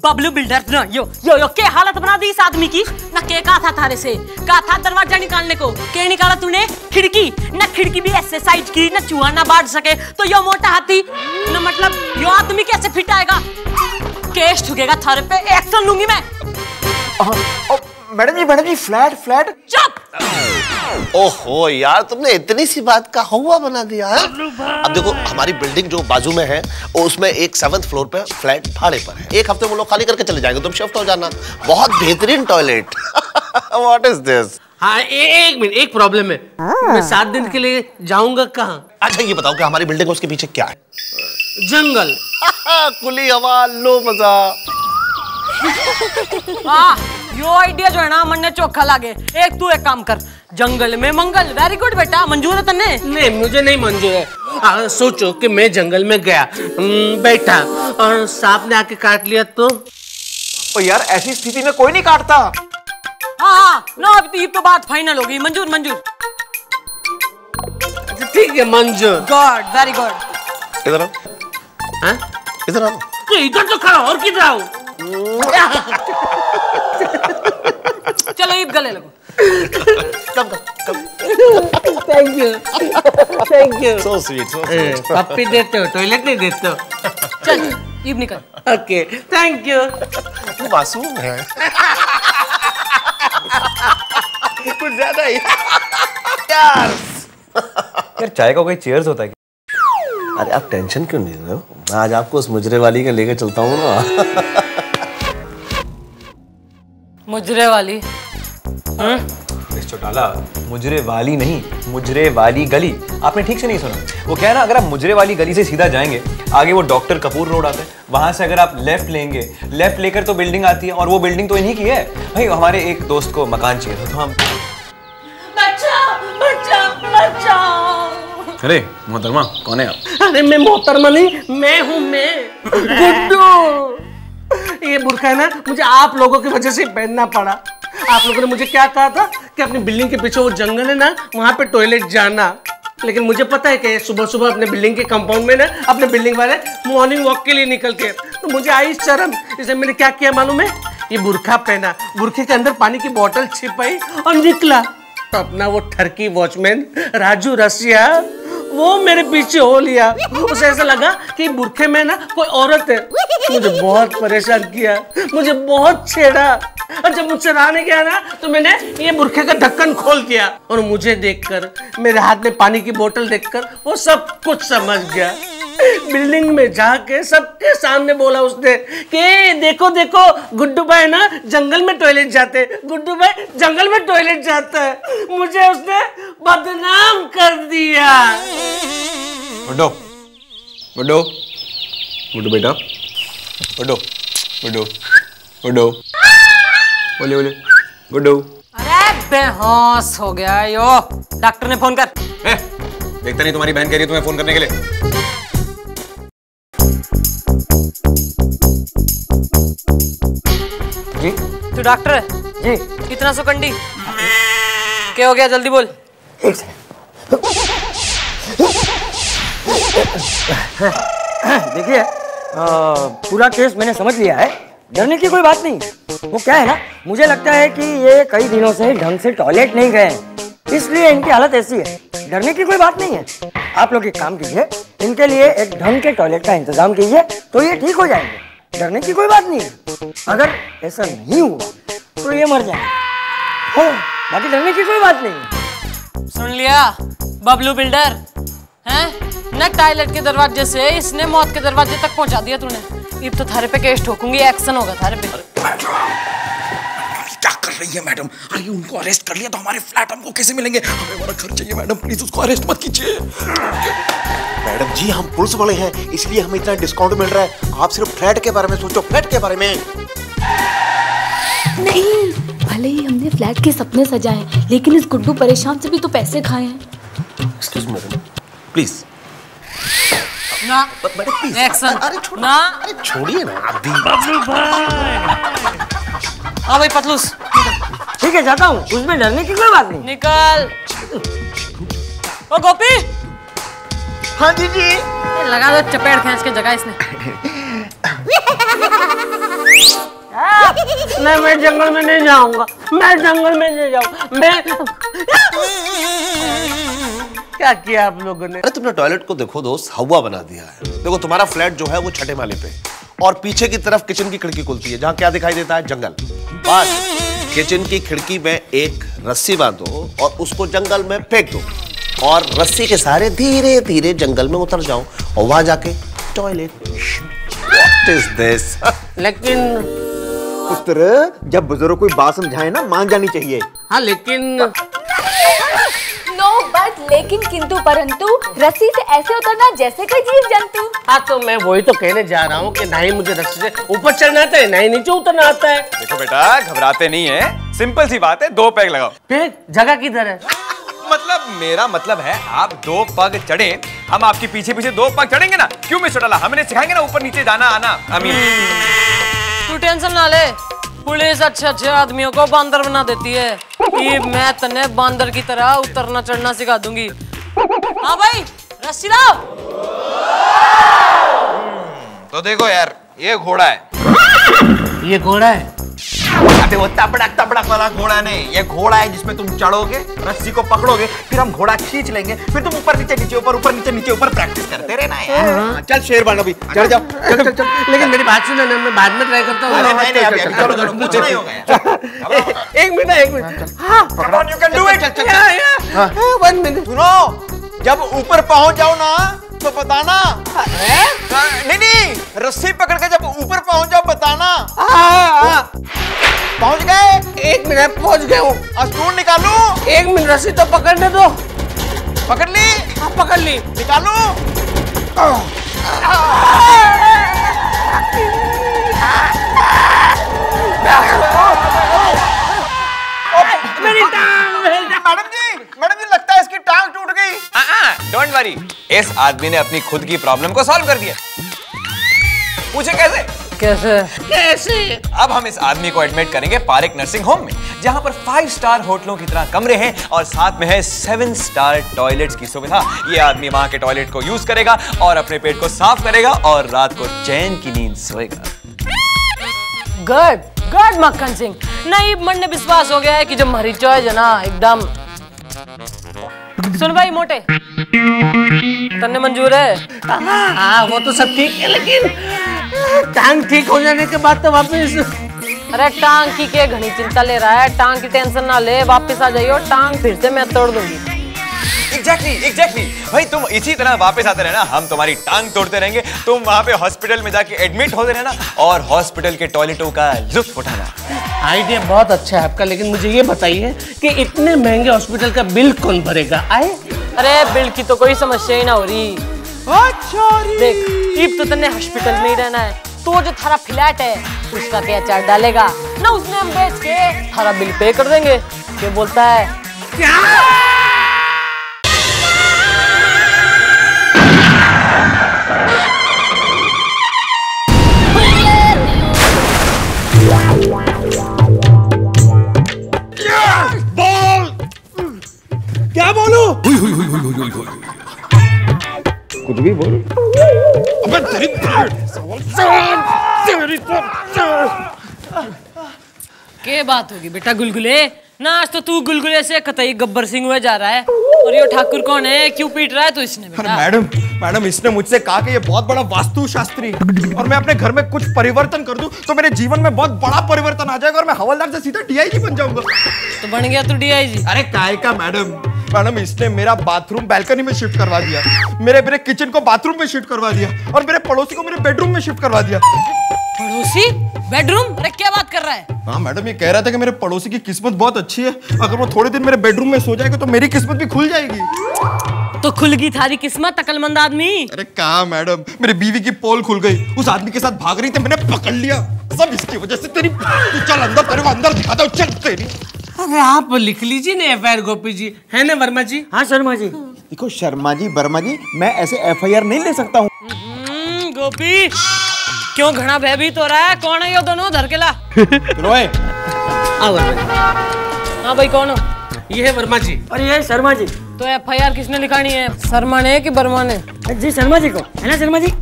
बबलू बिल्डर ना यो के हालत बना दी इस आदमी की। ना के कहा था थारे से, कहा था दरवाजा निकालने को, के निकाला तूने? खिड़की। ना खिड़की भी ऐसे साइज की, ना चूहा ना बांट सके तो यो मोटा हाथी ना, मतलब यो आदमी कैसे फिट आएगा? केस ठुकेगा थारे पे, एक्शन लूंगी मैं। मैडम जी फ्लैट। चुप! ओहो यार, तुमने इतनी सी बात का हुआ बना दिया है। अब देखो, हमारी बिल्डिंग जो बाजू में है उसमें एक 7th फ्लोर पे फ्लैट भाड़े पर है। एक हफ्ते में लोग खाली करके चले जाएंगे, तुम शिफ्ट हो जाना। बहुत बेहतरीन टॉयलेट। What is this? हाँ, एक मिनट, एक प्रॉब्लम है। मैं 7 दिन के लिए जाऊंगा कहाँ? अच्छा ये बताओ कि हमारी बिल्डिंग उसके पीछे क्या है? जंगल। खुली हवा, लो मजा। यो आइडिया जो है ना मन ने चोखा लागे। तू एक काम कर, जंगल में मंगल। वेरी गुड बेटा, मंजूर है तन्ने? नहीं, मुझे नहीं मंजूर है। सोचो कि मैं जंगल में गया, बैठा और सांप ने आके काट लिया तो? ओ यार, ऐसी स्थिति में कोई नहीं काटता। हाँ, ना अब तो बात फाइनल होगी। मंजूर। ठीक है, मंजूर। Good, very good. इधर आओ। हाँ? इधर आओ। तो इधर तो खड़ा, और किधर आओ? चलो ईद गले लगो। Come. Thank you. So sweet. पप्पी देते हो, टॉयलेट नहीं देते हो? चल ईद निकल। Okay, thank you. तू मासूम है। कुछ ज्यादा ही। यार चाय का कोई चेयर्स होता है? अरे आप टेंशन क्यों नहीं ले रहे हो? मैं आज आपको उस मुजरे वाली के लेके चलता हूँ ना। मुजरे वाली? चौटाला, मुजरे वाली नहीं, मुजरे वाली गली। आपने ठीक से नहीं सुना। वो क्या है ना, अगर आप मुजरे वाली गली से सीधा जाएंगे, आगे वो डॉक्टर कपूर रोड आता है, वहां से अगर आप लेफ्ट लेंगे, लेफ्ट लेकर तो बिल्डिंग आती है, और वो बिल्डिंग तो इन्हीं की है भाई। हमारे एक दोस्त को मकान चाहिए था तो हम। बचाओ। अरे मोहतरमा, कौन है आप? अरे मैं मोहतरमा नहीं, मैं हूँ मैं, गुड्डू। ये बुर्का है ना, मुझे आप लोगों की वजह से पहनना पड़ा। आप लोगों ने मुझे क्या कहा था कि अपनी बिल्डिंग के पीछे वो जंगल है ना, वहां पे टॉयलेट जाना। लेकिन मुझे पता है कि सुबह सुबह अपने बिल्डिंग के कंपाउंड में ना अपने बिल्डिंग वाले मॉर्निंग वॉक के लिए निकलते हैं, तो मुझे आई शर्म। इसलिए मैंने क्या किया मालूम है? ये बुर्का पहना, बुर्के के अंदर पानी की बोतल छिपाई और निकला। तो अपना वो ठरकी वॉचमैन राजू रसिया वो मेरे पीछे हो लिया। उसे ऐसा लगा कि बुरखे में ना कोई औरत है। मुझे बहुत परेशान किया, मुझे बहुत छेड़ा, और जब मुझसे रहा नहीं गया ना तो मैंने ये बुरखे का ढक्कन खोल दिया, और मुझे देखकर, मेरे हाथ में पानी की बोतल देखकर वो सब कुछ समझ गया। बिल्डिंग में जाके सबके सामने बोला उसने कि देखो देखो गुड्डू भाई ना जंगल में टॉयलेट जाते, गुड्डू भाई जंगल में टॉयलेट जाता है। मुझे उसने बदनाम कर दिया। गुड्डू, गुड्डू, गुड्डू बेटा, गुड्डू, गुड्डू, गुड्डू, बोले बोले, गुड्डू। अरे बेहोश हो गया यो। डॉक्टर ने फोन कर। देखता नहीं तुम्हारी बहन कह रही है तुम्हें फोन करने के लिए। जी तू डॉक्टर है? जी। कितना सुकंडी? क्या हो गया, जल्दी बोल। देखिए, पूरा केस मैंने समझ लिया है। डरने की कोई बात नहीं। वो क्या है ना, मुझे लगता है कि ये कई दिनों से ढंग से टॉयलेट नहीं गए हैं, इसलिए इनकी हालत ऐसी है। डरने की कोई बात नहीं है। आप लोग एक काम कीजिए, इनके लिए एक ढंग के टॉयलेट का इंतजाम कीजिए तो ये ठीक हो जाएंगे। डरने की कोई बात नहीं है। अगर ऐसा नहीं हुआ तो ये मर जाएंगे। हो, बाकी डरने की कोई बात नहीं है। सुन लिया बबलू बिल्डर, हैं? न टॉयलेट के दरवाजे से इसने मौत के दरवाजे तक पहुंचा दिया तूने। अब तो थारे पे केस ठोकूंगी, एक्शन होगा थारे पे। क्या कर रही है मैडम? अरे उनको अरेस्ट कर लिया तो हमारे फ्लैट हमको कैसे मिलेंगे? हमें हमारा घर चाहिए मैडम, प्लीज उसको अरेस्ट मत कीजिए। मैडम जी हम पुलिस वाले हैं, इसलिए हमें इतना डिस्काउंट मिल रहा है। आप सिर्फ फ्लैट के बारे में सोचो, फ्लैट के बारे में। नहीं, भले ही हमने फ्लैट के सपने सजाए, लेकिन इस गुड्डू परेशान से भी तो पैसे खाए हैं। Excuse me madam, please. ना प्लीज एक्शन। अरे ना छोड़िए ना आप भी। हाँ भाई पतलूस, ठीक है जाता हूँ, उसमें डरने की कोई बात नहीं। निकल। ओ गोपी। हाँ जी जी। लगा दो चपेट खींच के जगह इसने। मैं जंगल में नहीं जाऊंगा, मैं जंगल में नहीं जाऊंगा। मैं क्या किया आप लोगों ने? अरे तुमने टॉयलेट को देखो दोस्त, हवा बना दिया है। देखो तुम्हारा फ्लैट जो है वो 6ठे माले पे, और पीछे की तरफ किचन की खिड़की खुलती है, जहाँ क्या दिखाई देता है? जंगल। बस किचन की खिड़की में एक रस्सी बांधो और उसको जंगल में फेंक दो, और रस्सी के सहारे धीरे धीरे जंगल में उतर जाओ, और वहां जाके टॉयलेट। What is this? लेकिन पुत्र, जब बुजुर्ग कोई बात समझाए ना, मान जानी चाहिए। हाँ लेकिन नो बट लेकिन किंतु परंतु रस्सी से ऐसे उतरना जैसे कोई जीव जंतु। हाँ तो मैं वही तो कहने जा रहा हूँ कि ना ही मुझे रस्सी से ऊपर चढ़ना आता है, ना ही नीचे उतरना आता है। देखो बेटा, घबराते नहीं है, सिंपल सी बात है, 2 पैग लगाओ। फिर जगह किधर है? मतलब मेरा मतलब है आप 2 पग चढ़े, हम आपके पीछे पीछे 2 पग चढ़ेंगे ना। क्यों मिस्टर डाला, हमने सिखाएंगे ना ऊपर नीचे जाना आना। तू टेंशन ना ले, पुलिस अच्छे अच्छे आदमियों को बांदर बना देती है। ये मैं तने बांदर की तरह उतरना चढ़ना सिखा दूंगी। हाँ भाई रस्सी लाओ। तो देखो यार, ये घोड़ा है। ये घोड़ा है? अबे वो तबड़क वाला घोड़ा नहीं, ये घोड़ा है जिसमें तुम चढ़ोगे, रस्सी को पकड़ोगे, फिर हम घोड़ा खींच लेंगे, फिर तुम ऊपर नीचे नीचे ऊपर नीचे नीचे ऊपर प्रैक्टिस करते रहना यार। चल शेर बन, अभी चढ़ जाओ। चल। लेकिन मेरी बात सुनो ना, मैं बाद में ट्राई करता हूँ। चलो कुछ नहीं होगा। एक मिनट। हाँ Come on, you can do it. One minute. सुनो, जब ऊपर पहुंच जाओ ना तो बताना। नहीं, रस्सी पकड़ के जब ऊपर पहुंच जाओ बताना। पहुंच गए? 1 मिनट, पहुंच गए हूँ। स्टूल निकालू? 1 मिनट, रस्सी तो पकड़ने दो। पकड़ ली? हाँ पकड़ ली। निकालू? मैडम जी लगता है इसकी टांग टूट गई। डोंट वरी, इस आदमी ने अपनी खुद की प्रॉब्लम को सॉल्व कर दिया। पूछे कैसे? कैसे? अब हम इस आदमी को एडमिट करेंगे पारिक नर्सिंग होम में, जहां पर 5 स्टार होटलों की तरह कमरे हैं और साथ में है 7 स्टार टॉयलेट्स की सुविधा। ये आदमी वहां के टॉयलेट को यूज करेगा और अपने पेट को साफ करेगा और रात को चैन की नींद सोएगा। गुड गुड मक्खन सिंह, नहीं मन ने विश्वास हो गया है कि जब हमारी चॉइस है ना एकदम। सुन भाई मोटे, तन्ने मंजूर है? हाँ वो तो सब ठीक है, लेकिन टांग ठीक हो जाने के बाद तो वापस। अरे टांग की क्या घनी चिंता ले रहा है, टांग की टेंशन ना ले, वापस आ जाइयो, टांग फिर से मैं तोड़ दूंगी। एग्जैक्टली भाई, तुम इसी तरह वापस आते रहना, हम तुम्हारी टांग तोड़ते रहेंगे। तुम वहां पे हॉस्पिटल में जाके एडमिट होते रहना और हॉस्पिटल के टॉयलेटों का लुत्फ उठाना। आइडिया बहुत अच्छा है आपका, लेकिन मुझे ये बताइए कि इतने महंगे हॉस्पिटल का बिल कौन भरेगा? आए? अरे बिल की तो कोई समस्या ही ना हो रही। देख, इब तो तन्ने हॉस्पिटल में ही रहना है, तो जो थारा फ्लैट है उसका क्या चार्ज डालेगा ना, उसने हम बेच के थारा बिल पे कर देंगे। क्या बोलता है? क्या? क्या बोलूं? कुछ भी बोलो। अबे तेरी के बात होगी बेटा गुलगुले ना, आज तो तू गुलगुले से कतई गब्बर सिंह हुए जा रहा है। और ये ठाकुर कौन है, क्यों पीट रहा है तू इसने बेटा? मैडम इसने मुझसे कहा कि ये बहुत बड़ा वास्तु शास्त्री है और मैं अपने घर में कुछ परिवर्तन कर दूं तो मेरे जीवन में बहुत बड़ा परिवर्तन आ जाएगा और मैं हवलदार से सीधा डीआईजी बन जाऊंगा। तो बन गया तू डीआईजी? अरे काय का मैडम इसने मेरा बाथरूम बैल्कनी में शिफ्ट करवा दिया, मेरे किचन को बाथरूम में शिफ्ट करवा दिया और मेरे पड़ोसी को मेरे बेडरूम में शिफ्ट करवा दिया। पड़ोसी बेडरूम? अरे क्या बात कर रहा है? हाँ मैडम, ये कह रहा था कि मेरे पड़ोसी की किस्मत बहुत अच्छी है, अगर वो थोड़े दिन मेरे बेडरूम में सो जाएगा तो मेरी किस्मत भी खुल जाएगी। तो खुल गई थारी किस्मत अकलमंद आदमी। अरे कहा मैडम, मेरी बीवी की पोल खुल गई, उस आदमी के साथ भाग रही थी, मैंने पकड़ लिया, सब इसकी वजह से। तेरी चल अंदर, तेरे को अंदर दिखाता हूँ, चल तेरी। अरे आप लिख लीजिए ना एफआईआर गोपी जी, है ना वर्मा जी? हाँ शर्मा जी। देखो शर्मा जी, वर्मा जी, मैं ऐसे एफआईआर नहीं ले सकता हूँ। गोपी क्यों घना भयभीत हो रहा है? कौन है ये दोनों? धर के ला। हाँ भाई कौन हो? ये है वर्मा जी। और ये है शर्मा जी। तो एफआईआर किसने लिखानी है, शर्मा ने कि वर्मा ने? जी शर्मा जी को, है ना शर्मा जी?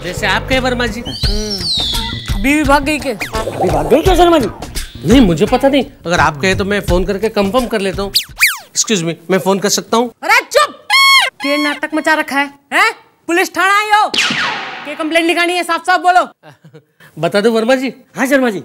जैसे आप कहे वर्मा जी। बीवी भाग गई के? अभी भाग गई क्या शर्मा जी? नहीं मुझे पता नहीं, अगर आप कहे तो मैं फोन करके कंफर्म कर लेता हूँ। एक्सक्यूज मी, मैं फोन कर सकता हूँ? अरे चुप! क्या नाटक मचा रखा है? हैं? पुलिस थाना आई हो? क्या कंप्लेंट लिखानी है? साफ साफ बोलो। बता दो वर्मा जी। हाँ शर्मा जी।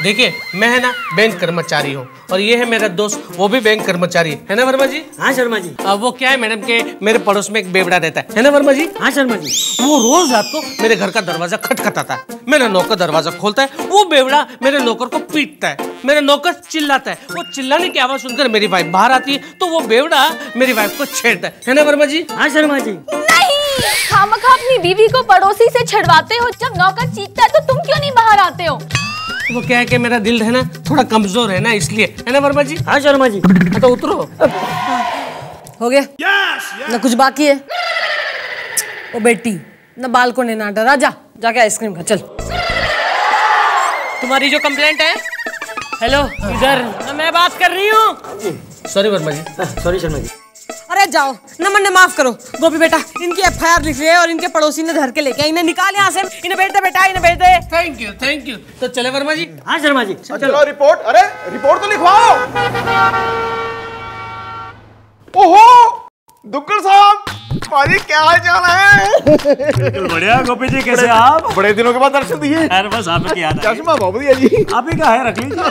देखिए मैं है ना बैंक कर्मचारी हूँ और ये है मेरा दोस्त, वो भी बैंक कर्मचारी है ना वर्मा जी? हाँ शर्मा जी। अब वो क्या है मैडम के मेरे पड़ोस में एक बेवड़ा रहता है ना वर्मा जी? हाँ शर्मा जी। वो रोज रात को मेरे घर का दरवाजा खटखटाता है, मेरा नौकर दरवाजा खोलता है, वो बेवड़ा मेरे नौकर को पीटता है, मेरा नौकर चिल्लाता है, वो चिल्लाने की आवाज सुनकर मेरी वाइफ बाहर आती है तो वो बेवड़ा मेरी वाइफ को छेड़ता है ना वर्मा जी? हाँ शर्मा जी। नहीं, खामखा अपनी बीवी को पड़ोसी से छड़वाते हो, जब नौकर चीखता है तो तुम क्यों नहीं बाहर आते हो? वो क्या है कि मेरा दिल है ना थोड़ा कमजोर है ना, इसलिए, है ना वर्मा जी? हाँ शर्मा जी। तो उतरो। हो गया? ना कुछ बाकी है? ओ बेटी, ना बालकों ने ना डरा, जा जाके आइसक्रीम खा चल। तुम्हारी जो कंप्लेंट है, हेलो इधर ना, मैं बात कर रही हूँ। सॉरी वर्मा जी। सॉरी शर्मा जी। अरे जाओ ना, मन ने माफ करो। गोपी बेटा इनकी एफआईआर लिख है और इनके पड़ोसी ने धर के लेके इन्हें निकाल यहाँ से। इन्हें भेज दे बेटा, इन्हें भेज दे। Thank you. तो चले वर्मा जी? हाँ शर्मा जी। चलो रिपोर्ट। अरे रिपोर्ट तो लिखवाओ। ओहो दुग्गल साहब, भाई क्या हाल चाल है? बढ़िया गोपी जी, कैसे आप? बड़े दिनों के बाद दर्शन दिए। अरे बस आपकी याद आई। चश्मा बहुत बढ़िया जी। आप ही का है, रख लीजिए।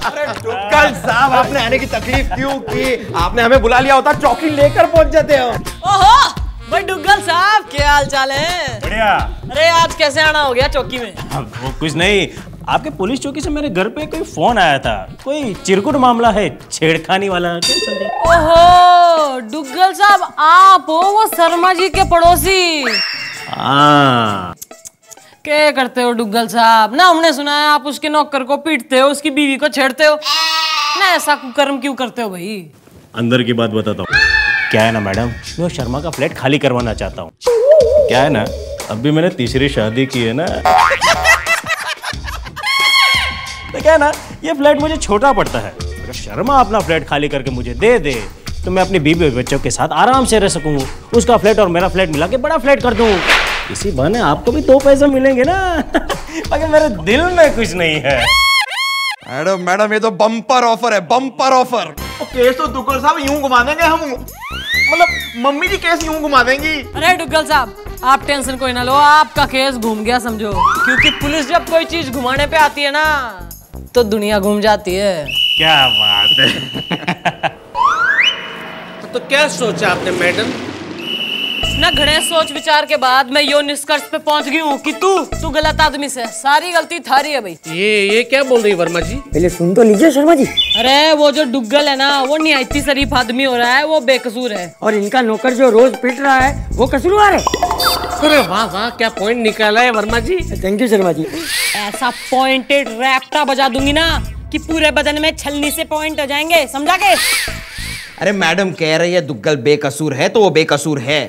अरे दुग्गल साहब, आपने आने की तकलीफ क्यों की? आपने हमें बुला लिया होता, चौकी लेकर पहुंच जाते हो। ओहो भाई दुग्गल साहब, क्या हाल चाल है? बढ़िया। अरे आज कैसे आना हो गया चौकी में? वो कुछ नहीं, आपके पुलिस चौकी से मेरे घर पे कोई फोन आया था, कोई चिरकुट मामला है, छेड़खानी वाला। ओहो दुग्गल साहब, आप हो वो शर्मा जी के पड़ोसी? हाँ। क्या करते हो दुग्गल साहब? ना हमने सुना है आप उसके नौकर को पीटते हो, उसकी बीवी को छेड़ते हो ना, ऐसा कुकर्म क्यों करते हो भाई? अंदर की बात बताता हूँ। क्या है ना मैडम, मैं शर्मा का फ्लैट खाली करवाना चाहता हूँ। क्या है ना, अभी मैंने तीसरी शादी की है ना, तो क्या है ना, ये फ्लैट मुझे छोटा पड़ता है। अगर शर्मा अपना फ्लैट खाली करके मुझे दे दे तो मैं अपनी बीवी और बच्चों के साथ आराम से रह सकूंगा। उसका फ्लैट और मेरा फ्लैट मिला के बड़ा फ्लैट कर दूँ, इसी बहाने आपको भी 2 पैसे मिलेंगे ना। मगर मेरे दिल में कुछ नहीं है। मैडम ये तो बम्पर ऑफर है, बम्पर ऑफर। केस तो दुग्गल साहब यूं घुमा देंगे हम, मतलब मम्मी जी केस यूं घुमा देंगी। अरे दुग्गल साहब आप टेंशन कोई ना लो, आपका केस घूम गया समझो, क्योंकि पुलिस जब कोई चीज घुमाने पे आती है ना तो दुनिया घूम जाती है। क्या बात है। तो क्या सोचा आपने मैडम? ना घड़े सोच विचार के बाद मैं यो निष्कर्ष पे पहुंच गई हूँ कि तू गलत आदमी से, सारी गलती थारी है भाई। ये क्या बोल रही है वर्मा जी? पहले सुन तो लीजिए शर्मा जी। अरे वो जो डुग्गल है ना, वो निहायती शरीफ आदमी हो रहा है, वो बेकसूर है। और इनका नौकर जो रोज पीट रहा है वो कसूरवार है। अरे वाह वाह, क्या पॉइंट निकाला है वर्मा जी। Thank you Sharma ji. ऐसा पॉइंटेड रैप्टा बजा दूंगी ना कि पूरे बदन में छलनी से पॉइंट हो जाएंगे, समझा के? अरे मैडम कह रही है दुग्गल बेकसूर है तो वो बेकसूर है।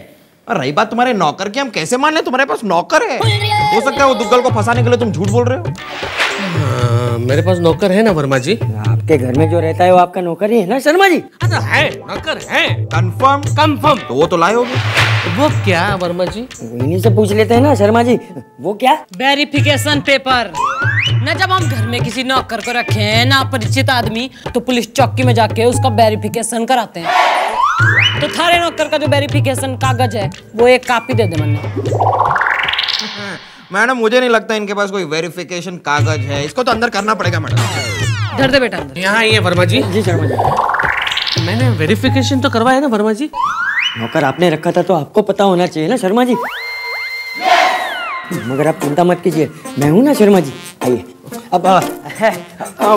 और रही बात तुम्हारे नौकर की, हम कैसे मान ले? तुम्हारे पास नौकर है, हो सकता है वो दुग्गल को फंसाने के लिए तुम झूठ बोल रहे हो। मेरे पास नौकर है ना वर्मा जी। आपके घर में जो रहता है वो आपका नौकर ही है ना शर्मा जी? अच्छा है, नौकर है। कंफर्म? कंफर्म। तो वो तो लाए होगे। वो क्या वर्मा जी? इन्हीं से पूछ लेते हैं ना शर्मा जी। वो क्या? Verification paper. न जब हम घर में किसी नौकर को रखे हैं ना परिचित आदमी, तो पुलिस चौकी में जाके उसका वेरिफिकेशन कराते हैं। तो थारे नौकर का जो वेरिफिकेशन कागज है वो एक कॉपी दे दे मन्ने। मैडम मुझे नहीं लगता इनके पास कोई वेरिफिकेशन कागज है, इसको तो अंदर करना पड़ेगा मैडम। धर दे बेटा अंदर। यहाँ ये वर्मा जी। जी शर्मा जी। मैंने वेरिफिकेशन तो करवाया ना वर्मा जी। नौकर आपने रखा था तो आपको पता होना चाहिए ना शर्मा जी। मगर आप चिंता मत कीजिए, मैं हूं ना शर्मा जी। आइए। अब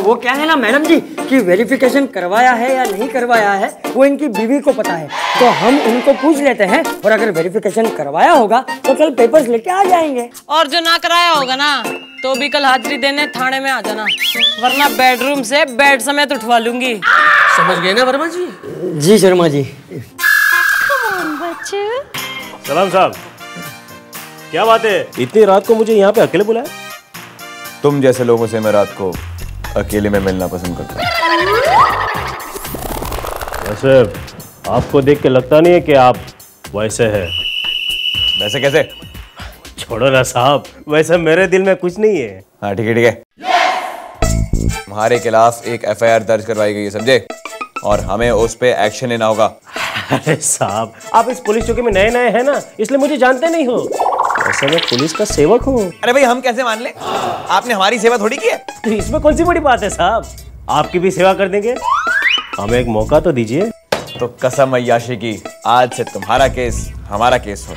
वो क्या है ना मैडम जी कि वेरिफिकेशन करवाया है या नहीं करवाया है वो इनकी बीवी को पता है, तो हम उनको पूछ लेते हैं और अगर वेरिफिकेशन करवाया होगा तो कल पेपर्स लेके आ जाएंगे। और जो ना कराया होगा ना तो भी कल हाजिरी देने थाने में आ जाना, वरना बेडरूम से बेड समेत उठवा लूंगी। समझ गए ना वर्मा जी? जी शर्मा जी। सलाम साहब, क्या बात है, इतनी रात को मुझे यहाँ पे अकेले बुलाया? तुम जैसे लोगों से मैं रात को अकेले में मिलना पसंद करता हूँ। वैसे आपको देख के लगता नहीं है कि आप वैसे हैं। वैसे कैसे? छोड़ो ना साहब, वैसे मेरे दिल में कुछ नहीं है। हाँ ठीक है ठीक है। तुम्हारे खिलाफ एक FIR दर्ज करवाई गई है, समझे? और हमें उस पे एक्शन लेना होगा। अरे साहब, आप इस पुलिस चौकी में नए नए हैं ना, इसलिए मुझे जानते नहीं हो। वैसे मैं पुलिस का सेवक हूँ। अरे भाई हम कैसे मान ले? आपने हमारी सेवा थोड़ी की है। तो इसमें कौन सी बड़ी बात है साहब, आपकी भी सेवा कर देंगे। हमें एक मौका तो दीजिए। तो कसम अय्याशी की, आज से तुम्हारा केस हमारा केस हो,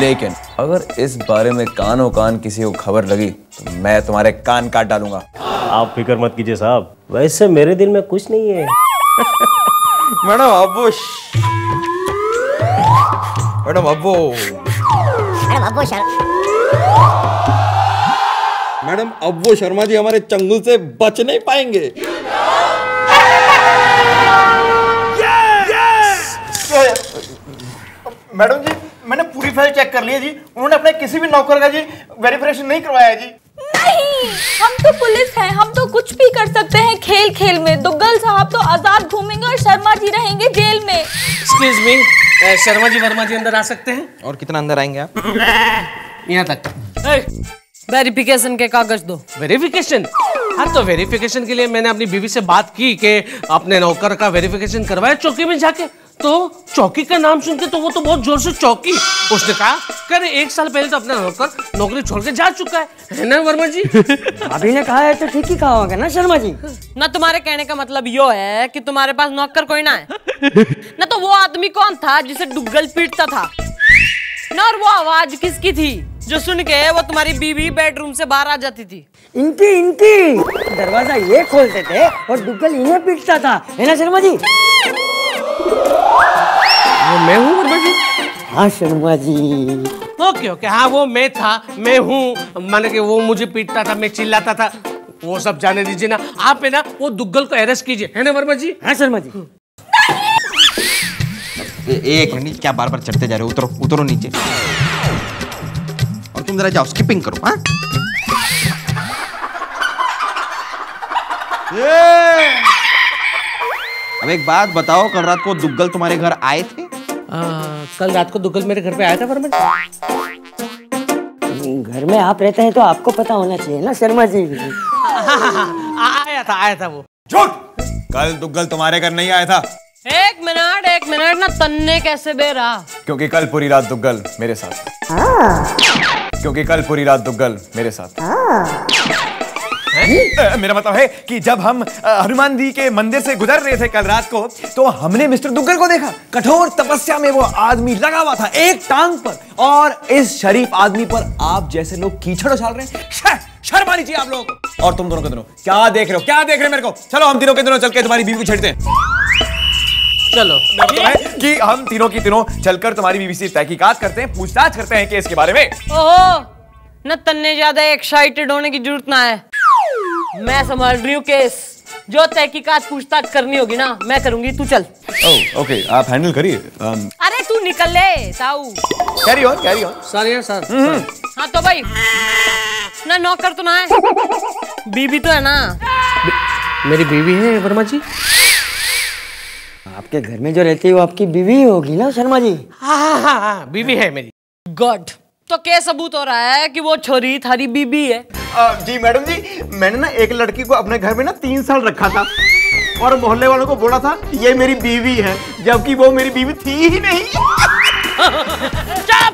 लेकिन अगर इस बारे में कानों कान किसी को खबर लगी तो मैं तुम्हारे कान काट डालूंगा। आप फिक्र मत कीजिए साहब, वैसे मेरे दिल में कुछ नहीं है। मैडम अब वो शर्मा जी हमारे चंगुल से बच नहीं पाएंगे। मैडम जी, मैंने पूरी फाइल चेक कर ली है जी, उन्होंने अपने किसी भी नौकर का जी वेरिफिकेशन नहीं करवाया है जी। नहीं, हम तो पुलिस हैं, हम तो कुछ भी कर सकते हैं खेल खेल में। दुग्गल साहब तो आजाद घूमेंगे और शर्मा जी रहेंगे जेल में। एक्सक्यूज मी, शर्मा जी वर्मा जी अंदर आ सकते हैं? और कितना अंदर आएंगे आप? यहाँ तक। वेरिफिकेशन के कागज दो। वेरिफिकेशन? हाँ, तो वेरिफिकेशन के लिए मैंने अपनी बीवी से बात की कि अपने नौकर का वेरिफिकेशन करवाए चौकी में जाके। तो चौकी का नाम सुन के तो वो तो बहुत जोर से चौकी। उसने कहा कि 1 साल पहले तो अपना नौकर नौकरी छोड़ के जा चुका है ना वर्मा जी? अभी ने कहा है तो ठीक ही कहा होगा ना शर्मा जी? ना तुम्हारे कहने का मतलब यो है कि तुम्हारे पास नौकर कोई ना है ना? तो वो आदमी कौन था जिसे डुग्गल पीटता था ना? और वो आवाज किसकी थी जो सुन के वो तुम्हारी बीवी बेडरूम से बाहर आ जाती थी? इनकी दरवाजा ये खोलते थे और डुग्गल इन्हें पीटता था, है ना शर्मा जी? वो मैं हूँ वर्मा जी? हाँ शर्मा जी। ओके ओके, हाँ वो मैं था, मैं हूँ। माने कि वो मुझे पीटता था, मैं चिल्लाता था, वो सब जाने दीजिए ना। आप है ना वो दुग्गल को अरेस्ट कीजिए, है ना वर्मा जी? हाँ शर्मा जी। एक मिनट, क्या बार बार चढ़ते जा रहे हो? उतरो उतरो नीचे। और तुम जरा जाओ, स्किपिंग करो। हाँ अब एक बात बताओ, कल रात को दुग्गल तुम्हारे घर आए थे? कल रात को दुग्गल मेरे घर पे आया था वर्मा जी। घर में आप रहते हैं तो आपको पता होना चाहिए ना शर्मा जी। आया था वो। झूठ! कल दुग्गल तुम्हारे घर नहीं आया था। एक मिनट ना, तन्ने कैसे बे रहा? क्योंकि कल पूरी रात दुग्गल मेरे साथ मेरा मतलब है कि जब हम हनुमान जी के मंदिर से गुजर रहे थे कल रात को, तो हमने मिस्टर दुग्गल को देखा। कठोर तपस्या में वो आदमी लगा हुआ था एक टांग पर, और इस शरीफ आदमी पर आप जैसे लोग कीचड़ उछाल रहे हैं। शर्म आनी चाहिए आप लोगों को। और तुम दोनों के दोनों क्या देख रहे हो मेरे को? चलो हम तीनों के दिनों चल के तुम्हारी बीवी को छेड़ते हैं। चलो, कि हम तीनों की तीनों चलकर तुम्हारी बीवी से तहकीकात करते हैं, पूछताछ करते हैं केस के बारे में। ओहो, न तन्ने ज्यादा एक्साइटेड होने की जरूरत ना है। मैं संभाल रही हूँ केस। जो तहकीकात पूछताछ करनी होगी ना मैं करूंगी, तू चल। ओके, आप हैंडल करिए। अरे तू निकल ले ताऊ। Carry on. सर। हाँ तो भाई ना नौकर तो ना है, बीबी तो है ना। मेरी बीवी है वर्मा जी। आपके घर में जो रहती है वो आपकी बीवी होगी ना शर्मा जी? हाँ, बीवी है मेरी। गुड। तो क्या सबूत हो रहा है कि वो छोरी थारी बीबी है? जी मैडम जी, मैंने ना एक लड़की को अपने घर में ना 3 साल रखा था और मोहल्ले वालों को बोला था ये मेरी बीवी है, जबकि वो मेरी बीवी थी ही नहीं। चुप!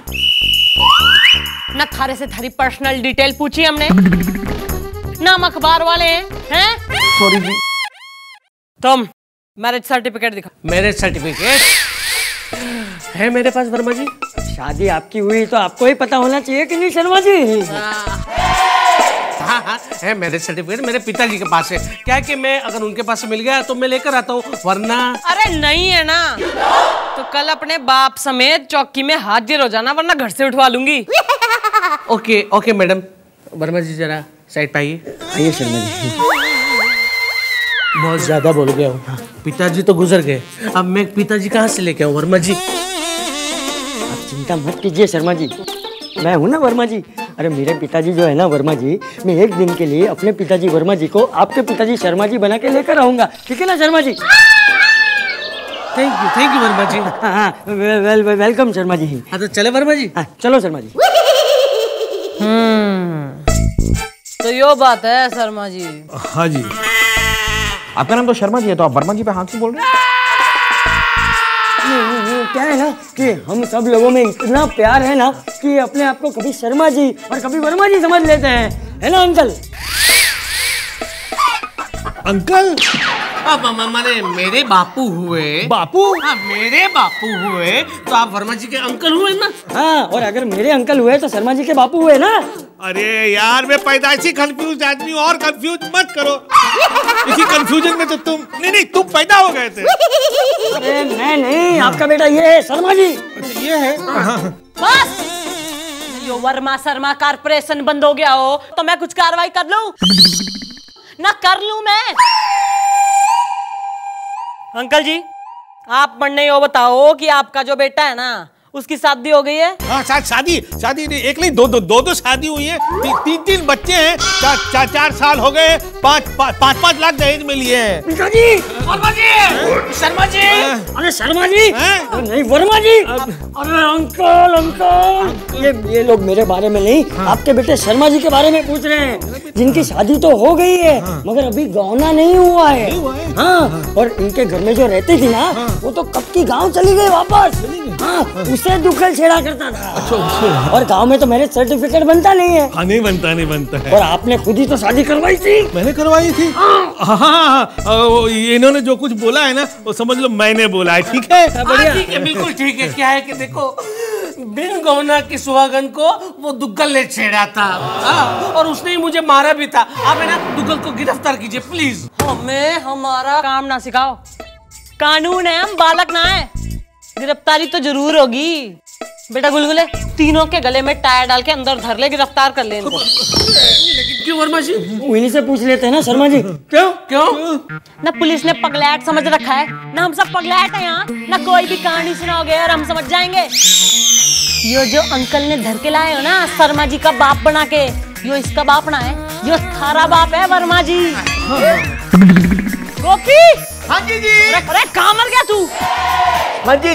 ना थारे से थारी पर्सनल डिटेल पूछी हमने, ना हम अखबार वाले हैं? सॉरी जी। तुम मैरिज सर्टिफिकेट दिखा। मैरिज सर्टिफिकेट है मेरे पास वर्मा जी। शादी आपकी हुई तो आपको ही पता होना चाहिए कि नहीं शर्मा जी? हाँ, है मैरिज सर्टिफिकेट मेरे पिताजी के पास है। क्या है कि मैं अगर उनके पास से मिल गया तो मैं लेकर आता हूँ, वरना। अरे नहीं है ना तो कल अपने बाप समेत चौकी में हाजिर हो जाना, वरना घर से उठवा लूंगी। Okay okay madam. Verma ji जरा साइड पे आइए। आइए शर्मा जी। बहुत ज्यादा बोल गया हूँ। पिताजी तो गुजर गए, अब मैं पिताजी कहाँ से लेके आऊँ वर्मा जी? आप चिंता मत कीजिए शर्मा जी, मैं हूँ ना वर्मा जी। अरे मेरे पिताजी जो है ना वर्मा जी, मैं एक दिन के लिए अपने पिताजी वर्मा जी को आपके पिताजी शर्मा जी बना के लेकर आऊंगा, ठीक है ना शर्मा जी? थैंक यू वर्मा जी। हाँ, वेलकम शर्मा जी। हाँ तो चले वर्मा जी। हाँ चलो शर्मा जी। तो यो बात है शर्मा जी। हाँ जी। आपका नाम तो शर्मा जी है, तो आप वर्मा जी पे हाँ क्यों बोल रहे हैं? क्या है ना कि हम सब लोगों में इतना प्यार है ना कि अपने आप को कभी शर्मा जी और कभी वर्मा जी समझ लेते हैं, है ना अंकल? अंकल? माने मेरे बापू हुए। बापू? हाँ मेरे बापू हुए तो आप वर्मा जी के अंकल हुए ना। हाँ, और अगर मेरे अंकल हुए तो शर्मा जी के बापू हुए ना। अरे यार, मैं पैदाइशी कंफ्यूज आदमी और कंफ्यूज मत करो। इसी कंफ्यूजन में तो तुम पैदा हो गए थे। अरे मैं नहीं, आपका बेटा ये है शर्मा जी। अच्छा ये है। बस यो वर्मा शर्मा कारपोरेशन बंद हो गया हो तो मैं कुछ कार्रवाई कर लूं ना कर लूं मैं? अंकल जी आप पढ़ने यो बताओ कि आपका जो बेटा है ना उसकी शादी हो गई है? हाँ शादी नहीं, एक नहीं दो शादी हुई है। 3 बच्चे हैं। 4 साल हो गए। 5 लाख दहेज में लिए हैं। पिताजी, वर्मा जी, शर्मा जी, अरे शर्मा जी, अरे नहीं वर्मा जी, अरे अंकल ये लोग मेरे बारे में नहीं, आपके बेटे शर्मा जी के बारे में पूछ रहे हैं, जिनकी शादी तो हो गई है मगर अभी गौना नहीं हुआ है। हाँ, और इनके घर में जो रहती थी ना वो तो कब की गाँव चली गई वापस। हाँ, उसे दुखल छेड़ा करता था। और गांव में तो मैरिज सर्टिफिकेट बनता नहीं है। हाँ, नहीं बनता है। और आपने खुद ही तो शादी करवाई थी। मैंने करवाई थी। हाँ, इन्होंने जो कुछ बोला है ना वो समझ लो मैंने बोला है, ठीक है? बढ़िया, ठीक है, बिल्कुल ठीक है। क्या है कि देखो बिन गौना की सुहागन को वो दुग्गल ने छेड़ा था। और उसने ही मुझे मारा भी था। आप है ना दुग्गल को गिरफ्तार कीजिए प्लीज। हमें हमारा काम ना सिखाओ, कानून है, हम बालक ना है। गिरफ्तारी तो जरूर होगी। बेटा गुलगुले तीनों के गले में टायर डाल के अंदर धर ले, गिरफ्तार कर ले इनको। लेकिन क्यों वर्मा जी? इन्हीं से पूछ लेते हैं ना शर्मा जी। क्यों? ना पुलिस ने पगलैट समझ रखा है ना, हम सब पगलैट हैं यहाँ ना। कोई भी कहानी सुनाओगे और हम समझ जाएंगे। यो जो अंकल ने धर के लाए हो ना शर्मा जी का बाप बना के, यो इसका बाप ना है, यो थारा बाप है वर्मा जी। गोपी। हाँ जी। अरे कहाँ मर गया तू? हाँ जी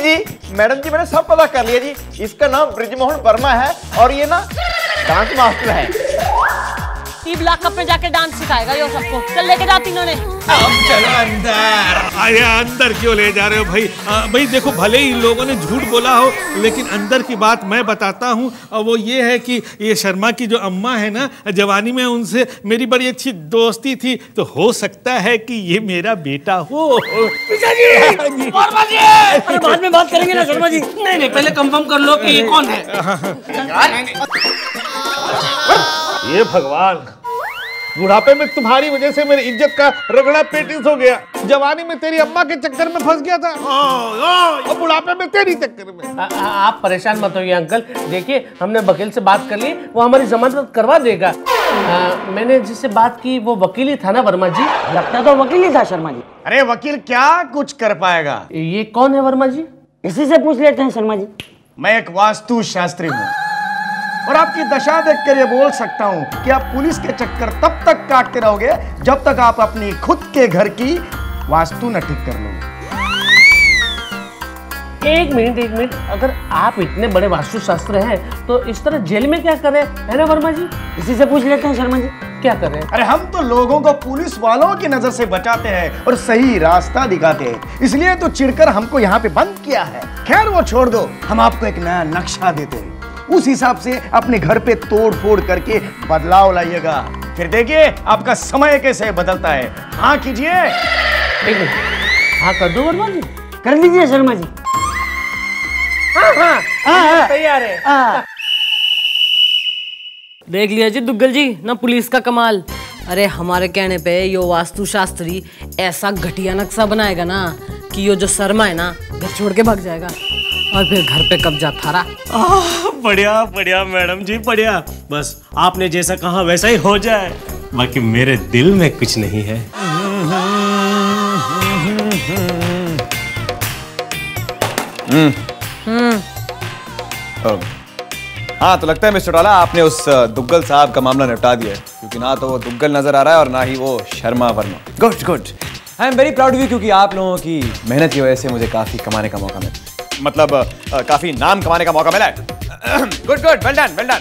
मैडम जी, मैंने सब पता कर लिया जी। इसका नाम ब्रिजमोहन वर्मा है और ये ना डांस मास्टर है। लॉकअप में जाके डांस सिखाएगा यो सबको। चल लेके जाती इन्होंने। चलो अंदर। आया अंदर क्यों ले जा रहे हो भाई? भाई देखो, भले ही लोगों ने झूठ बोला हो लेकिन अंदर की बात मैं बताता हूँ। और वो ये है कि ये शर्मा की जो अम्मा है ना, जवानी में उनसे मेरी बड़ी अच्छी दोस्ती थी, तो हो सकता है कि ये मेरा बेटा हो। बाद में बात करेंगे ना शर्मा जी। नहीं, पहले कंफर्म कर लो कि ये कौन है। ये भगवान, बुढ़ापे में तुम्हारी वजह से मेरी इज्जत का रगड़ा पेटिस हो गया। जवानी में तेरी अम्मा के चक्कर में फंस गया था और बुढ़ापे में तेरी चक्कर में। आप परेशान मत होइए अंकल। देखिए हमने वकील से बात कर ली, वो हमारी जमानत करवा देगा। मैंने जिससे बात की वो वकील ही था ना वर्मा जी? लगता तो वकील ही था शर्मा जी। अरे वकील क्या कुछ कर पाएगा? ये कौन है वर्मा जी? इसी से पूछ लेते हैं शर्मा जी। मैं एक वास्तु शास्त्री हूँ। और आपकी दशा देखकर ये बोल सकता हूं कि आप पुलिस के चक्कर तब तक काटते रहोगे जब तक आप अपनी खुद के घर की वास्तु न ठीक कर लोगे। एक मिनट, अगर आप इतने बड़े वास्तुशास्त्र हैं तो इस तरह जेल में क्या करें, है ना वर्मा जी? इसी से पूछ लेते हैं शर्मा जी, क्या करें? अरे हम तो लोगों को पुलिस वालों की नजर से बचाते हैं और सही रास्ता दिखाते हैं, इसलिए तो चिढ़कर हमको यहाँ पे बंद किया है। खैर वो छोड़ दो, हम आपको एक नया नक्शा देते हैं, उस हिसाब से अपने घर पे तोड़ फोड़ करके बदलाव लाइएगा, फिर देखिए आपका समय कैसे बदलता है। हाँ कीजिए। हाँ कर दो वर्मा जी। कर दीजिए शर्मा जी। हाँ, तैयार है। देख लिया जी दुग्गल जी ना पुलिस का कमाल। अरे हमारे कहने पे यो वास्तुशास्त्री ऐसा घटिया नक्शा बनाएगा ना कि यो जो शर्मा है ना घर छोड़ के भाग जाएगा और फिर घर पे कब्जा थारा। बढ़िया बढ़िया मैडम जी, बढ़िया। बस आपने जैसा कहा वैसा ही हो जाए, बाकी मेरे दिल में कुछ नहीं है। हाँ तो लगता है मिस्टर टोला आपने उस दुग्गल साहब का मामला निपटा दिया है, क्योंकि ना तो वो दुग्गल नजर आ रहा है और ना ही वो Sharma Verma. Good good, I am very proud of you, क्योंकि आप लोगों की मेहनत की वजह से मुझे काफी कमाने का मौका मिला, मतलब काफी नाम कमाने का मौका मिला है। Good good, well done well done.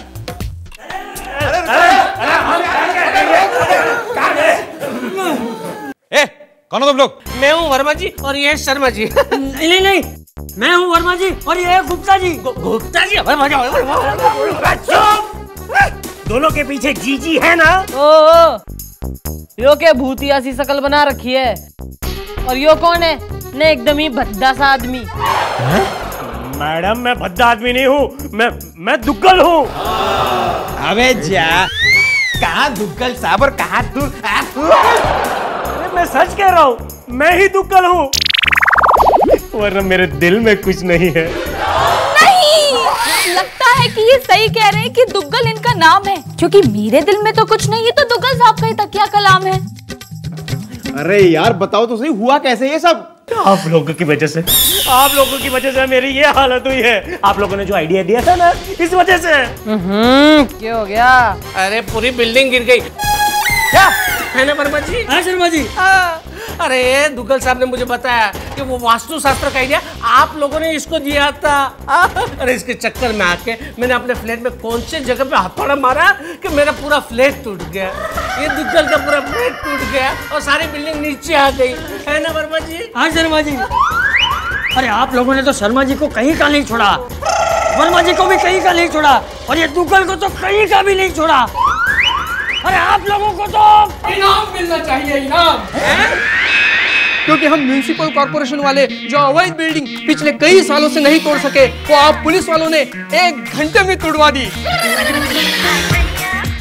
ए कौन हो तुम लोग? मैं हूँ वर्मा जी और ये शर्मा जी। नहीं, मैं हूँ वर्मा जी और ये गुप्ता जी। गुप्ता जी? दोनों के पीछे जीजी है ना? ओ यो के भूतिया सी शकल बना रखी है, और यो कौन है? ने एकदम ही भद्दा सा आदमी। मैडम मैं भद्दा आदमी नहीं हूँ, मैं दुग्गल हूँ। अबे जा, कहाँ दुग्गल साहब और कहाँ तू? अरे मैं सच कह रहा हूँ, मैं ही दुग्गल हूँ, वरना मेरे दिल में कुछ नहीं है। नहीं, लगता है कि ये सही कह रहे हैं कि दुग्गल इनका नाम है, क्योंकि मेरे दिल में तो कुछ नहीं है, तो दुग्गल साहब का ही तकिया कलाम है। अरे यार बताओ तो सही, हुआ कैसे ये सब? आप लोगों की वजह से, आप लोगों की वजह से मेरी ये हालत हुई है। आप लोगों ने जो आइडिया दिया था ना, इस वजह से। क्या हो गया? अरे पूरी बिल्डिंग गिर गई। क्या है ना वर्मा जी? हाँ शर्मा जी। अरे दुग्गल साहब ने मुझे बताया कि वो वास्तुशास्त्र का आइडिया आप लोगों ने इसको दिया था। अरे इसके चक्कर में आके मैंने अपने फ्लैट में कौन से जगह पे हथौड़ा मारा कि मेरा पूरा फ्लैट टूट गया। ये दुग्गल का पूरा फ्लैट टूट गया और सारी बिल्डिंग नीचे आ गई, है ना वर्मा जी? हाँ शर्मा जी। अरे आप लोगों ने तो शर्मा जी को कहीं का नहीं छोड़ा, वर्मा जी को भी कहीं का नहीं छोड़ा, और ये दुग्गल को तो कहीं का भी नहीं छोड़ा। अरे आप लोगों को तो इनाम मिलना चाहिए, इनाम। क्योंकि हम म्युनिसिपल कॉर्पोरेशन वाले जो अवैध बिल्डिंग पिछले कई सालों से नहीं तोड़ सके, वो आप पुलिस वालों ने 1 घंटे में तोड़वा दी।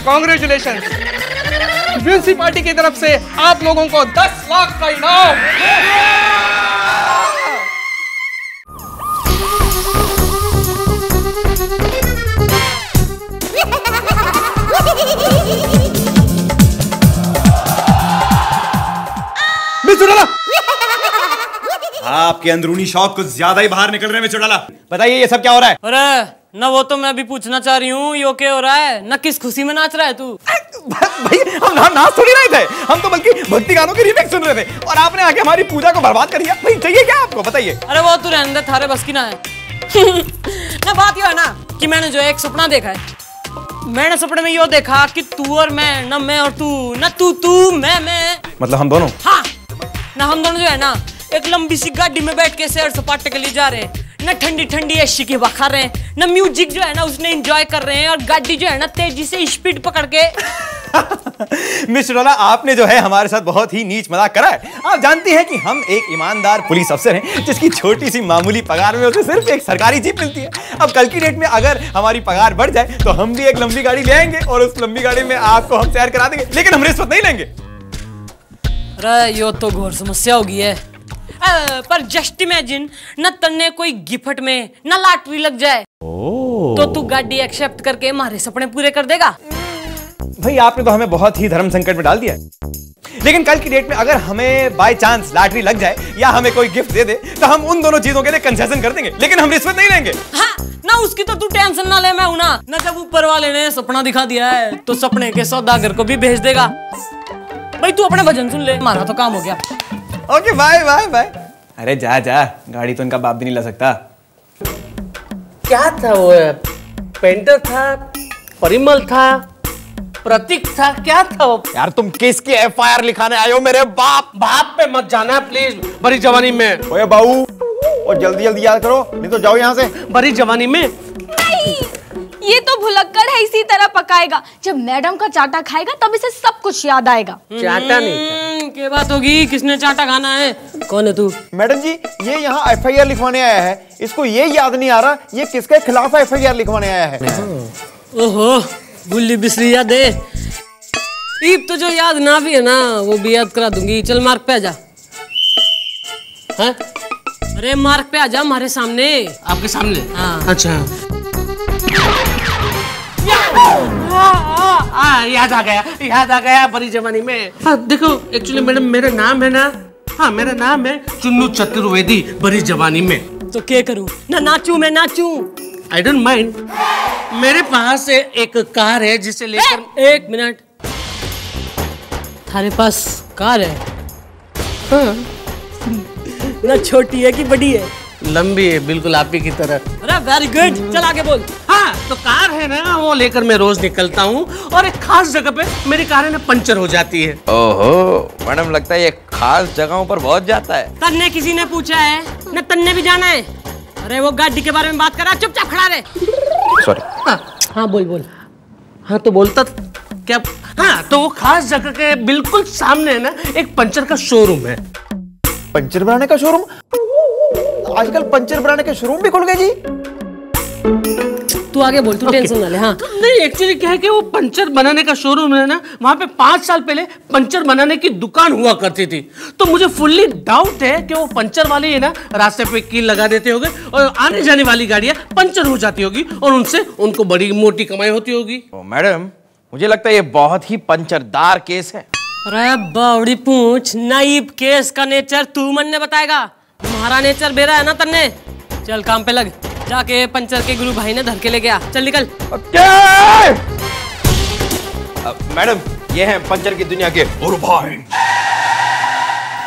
कांग्रेचुलेशन। म्युनिसिपालिटी की तरफ से आप लोगों को 10 लाख का इनाम। आपके अंदरूनी शौक कुछ ज्यादा ही बाहर निकल रहे हैं मिस्टर टोला। बताइए ये सब क्या हो रहा है? अरे ना वो तो मैं भी पूछना चाह रही हूँ, यो क्या हो रहा है? ना किस खुशी में नाच रहा है तू? भाई हम नाच थोड़ी रहे थे, हम तो बल्कि भक्ति गानों के रीमिक्स सुन रहे थे और आपने आके हमारी पूजा को बर्बाद कर दिया। भाई चाहिए क्या आपको? बताइए। अरे वो तू रहने दे, थारे बस की ना है। ना बात ये है ना कि मैंने जो एक सपना देखा है, मैंने सपने में यो देखा कि तू और मैं, ना मैं और तू, ना तू मैं। मतलब हम दोनों? हाँ ना, हम दोनों जो है ना एक लंबी सी गाड़ी में बैठ के सैर सपाटे के लिए जा रहे हैं, ना ठंडी ठंडी एसी की हवा खा रहे हैं, ना म्यूजिक जो है ना उसने एंजॉय कर रहे हैं, और गाड़ी जो है ना तेजी से स्पीड पकड़ के। मिस्टर टोला आपने जो है हमारे साथ बहुत ही नीच मजाक करा है। आप जानती हैं कि हम एक ईमानदार पुलिस अफसर हैं जिसकी छोटी सी मामूली पगार में उसे सिर्फ एक सरकारी जीप मिलती है। अब कल की डेट में अगर हमारी पगार बढ़ जाए तो हम भी एक लंबी गाड़ी ले आएंगे और उस लंबी गाड़ी में आपको हम सैर करा देंगे, लेकिन हम रिश्वत नहीं लेंगे। अरे यो तो घोर समस्या होगी है। पर जस्ट इमेजिन न तन्ने कोई गिफ्ट में न लॉटरी लग जाए तो तू गाड़ी एक्सेप्ट करके हमारे सपने पूरे कर देगा? भाई आपने तो हमें बहुत ही धर्म संकट में डाल दिया है। लेकिन कल की डेट में अगर हमें बाय चांस लॉटरी लग जाए या हमें कोई गिफ्ट दे दे तो हम उन दोनों चीजों के लिए कंसेशन कर देंगे, लेकिन हम रिश्वत नहीं लेंगे। हाँ, ना उसकी तो तू टेंशन ना ले, मैं हूं ना। जब ऊपर वाले ने सपना दिखा दिया है तो सपने के सौदागर को भी भेज देगा। भाई तू अपने भजन सुन ले, हमारा तो काम हो गया। Okay bye bye bye. अरे जा जा, गाड़ी तो इनका बाप भी नहीं ला सकता। क्या था वो? पेंटर था, परिमल था, प्रतीक था, क्या था वो? यार तुम किसकी एफआईआर लिखाने आए हो मेरे बाप? बाप पे मत जाना प्लीज, बड़ी जवानी में। ओए बाबू, और जल्दी जल्दी याद करो, नहीं तो जाओ यहाँ से। बड़ी जवानी में नहीं, ये तो भुलक्कड़ है, इसी तरह पकाएगा। जब मैडम का चाटा खाएगा तब इसे सब कुछ याद आएगा। चाटा नहीं, क्या बात होगी? किसने चाटा खाना है? कौन है तू? मैडम जी, ये यहाँ एफआईआर लिखवाने आया है। इसको ये याद नहीं आ रहा ये किसके खिलाफ एफआईआर लिखवाने आया है। ओहो, गुल्ली बिसरी याद है। ईब तो जो याद ना भी है ना वो भी याद करा दूंगी। चल मार्क पे आ जा। हाँ? अरे मार्क पे आ जा हमारे सामने। आपके सामने? हाँ। अच्छा। याद आ गया बड़ी जवानी में। हाँ देखो, एक्चुअली मैडम मेरा नाम है ना, हाँ मेरा नाम है चुन्नू चतुर्वेदी बड़ी जवानी में। तो क्या करूं? ना नाचूं, मैं नाचूं। I don't mind. मेरे पास एक कार है जिसे लेकर। एक मिनट, थारे पास कार है? हाँ। ना छोटी है कि बड़ी है? लंबी है, बिल्कुल आप ही की तरह। अरे वेरी गुड, चल आगे बोल। हाँ तो कार है ना, वो लेकर मैं रोज निकलता हूँ और एक खास जगह पे मेरी कार है ना पंचर हो जाती है। ओहो मैडम, लगता है ये खास जगहों पर बहुत जाता है। तन्ने किसी ने पूछा है ना? तन्ने भी जाना है? अरे वो गाड़ी के बारे में बात करा, चुपचाप खड़ा रहे। सॉरी। हाँ बोल बोल। हाँ तो बोलता क्या? हाँ तो वो खास जगह के बिल्कुल सामने है ना एक पंचर का शोरूम है। पंचर बनाने का शोरूम? आजकल पंचर बनाने के शोरूम भी खुल गए जी। तू आगे बोल, तू टेंशन ना ले। हाँ नहीं, एक्चुअली क्या है कि वो पंचर बनाने का शोरूम है ना, वहाँ पे 5 साल पहले पंचर बनाने की दुकान हुआ करती थी। तो मुझे फुल्ली डाउट है कि वो पंचर वाले है ना रास्ते पे कील लगा देते होंगे और आने जाने वाली गाड़ियाँ पंचर हो जाती होगी और उनसे उनको बड़ी मोटी कमाई होती होगी। मैडम मुझे लगता है ये बहुत ही पंचरदार केस है। अरे बावड़ी पूछ, नाइब केस का नेचर तू मन ने बताएगा, हमारा नेचर बेरा है ना तन्ने। चल काम पे लग, जाके पंचर के गुरु भाई ने धर के ले गया। चल निकल। मैडम ये है पंचर की दुनिया के गुरु भाई।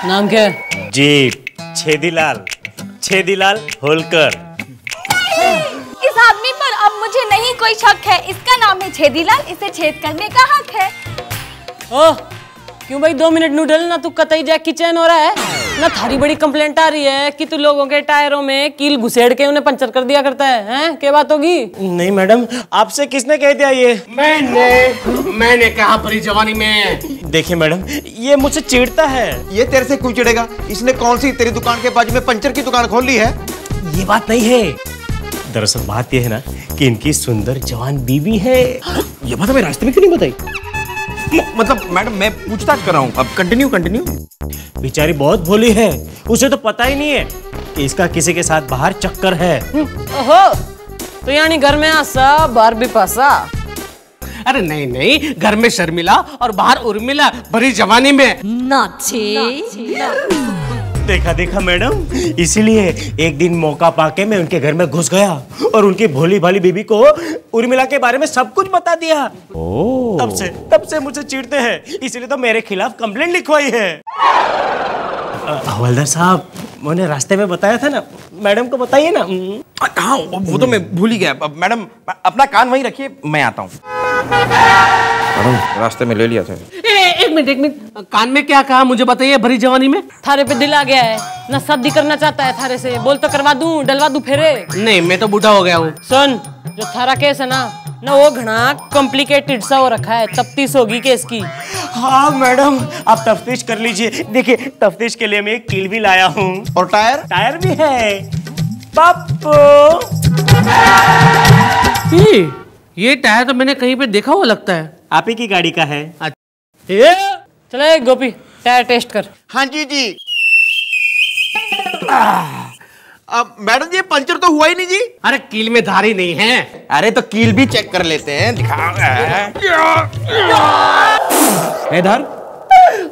नाम क्या है? जी छेदीलाल होलकर। इस आदमी पर अब मुझे नहीं कोई शक है, इसका नाम है छेदीलाल, इसे छेद करने का हक है। ओह क्यों भाई, 2 मिनट नूडल ना तू कतई जैकी चैन हो रहा है ना? थारी बड़ी कंप्लेंट आ रही है कि तू लोगों के टायरों में कील घुसेड़ के उन्हें पंचर कर दिया करता है, हैं? क्या बात होगी? नहीं मैडम, आपसे किसने कह दिया ये? मैंने कहा बड़ी जवानी में। देखिए मैडम, ये मुझसे चिढ़ता है। ये तेरे से क्यों चिढ़ेगा? इसने कौन सी तेरी दुकान के बाजू में पंचर की दुकान खोल ली है? ये बात नहीं है। दरअसल बात यह है ना कि इनकी सुंदर जवान बीवी है। ये बात हमें रास्ते में क्यों नहीं बताई? मतलब मैडम मैं पूछताछ कर रहा हूँ, अब कंटिन्यू। बेचारी बहुत भोली है, उसे तो पता ही नहीं है कि इसका किसी के साथ बाहर चक्कर है। ओहो, तो यानी घर में आसा बाहर भी पासा? अरे नहीं, घर में शर्मिला और बाहर उर्मिला बड़ी जवानी में। देखा मैडम, इसीलिए एक दिन मौका पाके मैं उनके घर में घुस गया और उनकी भोली भाली बीबी को उर्मिला के बारे में सब कुछ बता दिया। तब से मुझे चिढ़ते हैं, इसीलिए तो मेरे खिलाफ कंप्लेंट लिखवाई है। हवलदार साहब, मैंने रास्ते में बताया था ना, मैडम को बताइए ना। हाँ वो तो मैं भूल ही गया। मैडम अपना कान वहीं रखिए, मैं आता हूँ। मैडम रास्ते में ले लिया था। एक मिनट, कान में क्या कहा मुझे बताइए भरी जवानी में। थारे पे दिल आ गया है ना, शादी करना चाहता है थारे से, बोल तो करवा दूं, डलवा दूं फेरे। नहीं, मैं तो बूढ़ा हो गया हूँ। सुन, जो थारा केस है ना वो घना कॉम्प्लिकेटेड सा हो रखा है, तफ्तीश होगी केस की। हाँ मैडम, आप तफ्तीश कर लीजिए। देखिए तफ्तीश के लिए मैं एक कील भी लाया हूँ और टायर भी है। पप्पू, ये टायर तो मैंने कहीं पे देखा हुआ लगता है। आप ही की गाड़ी का है। चले गोपी, टायर टेस्ट कर। हाँ जी। मैडम जी पंचर तो हुआ ही नहीं जी। अरे कील में धारी नहीं है। अरे तो कील भी चेक कर लेते हैं, दिखाओ। इधर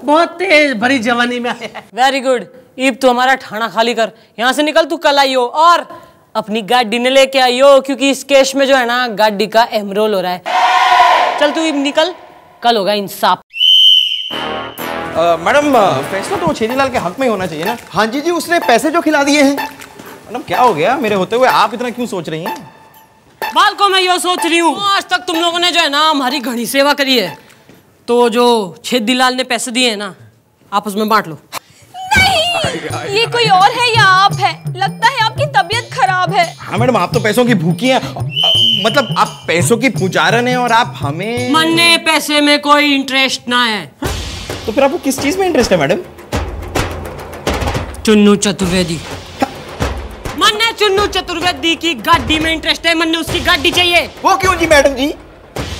बहुत तेज भरी जवानी में आया। Very good. ईब तू हमारा ठाना खाली कर, यहाँ से निकल। तू कल आइयो और अपनी गाड़ी ने लेके आइयो, क्योंकि इस केस में जो है ना गाड़ी का अहम रोल हो रहा है। चल तू ईब निकल, कल होगा इंसाफ। मैडम फैसला तो छेदीलाल के हक में होना चाहिए ना। हाँ जी उसने पैसे जो खिला दिए हैं। मैडम क्या हो गया मेरे होते हुए, आप इतना क्यों सोच रही हैं? बाल को मैं यो सोच रही हूँ, आज तक तुम लोगों ने जो है ना हमारी घनी सेवा करी है, तो जो छेदीलाल ने पैसे दिए हैं ना आपस में बांट लो। नहीं, ये कोई और है या आप है? लगता है आपकी तबीयत खराब है। हाँ मैडम, आप तो पैसों की भूखी हैं, मतलब आप पैसों की पुजारन हैं और आप हमें। मन्ने पैसे में कोई इंटरेस्ट ना है। तो फिर आपको किस चीज में इंटरेस्ट है मैडम? चुन्नू चतुर्वेदी। मन्ने चुन्नू चतुर्वेदी की गाड़ी में इंटरेस्ट है। मन्ने उसकी गाड़ी चाहिए। वो क्यों जी मैडम जी?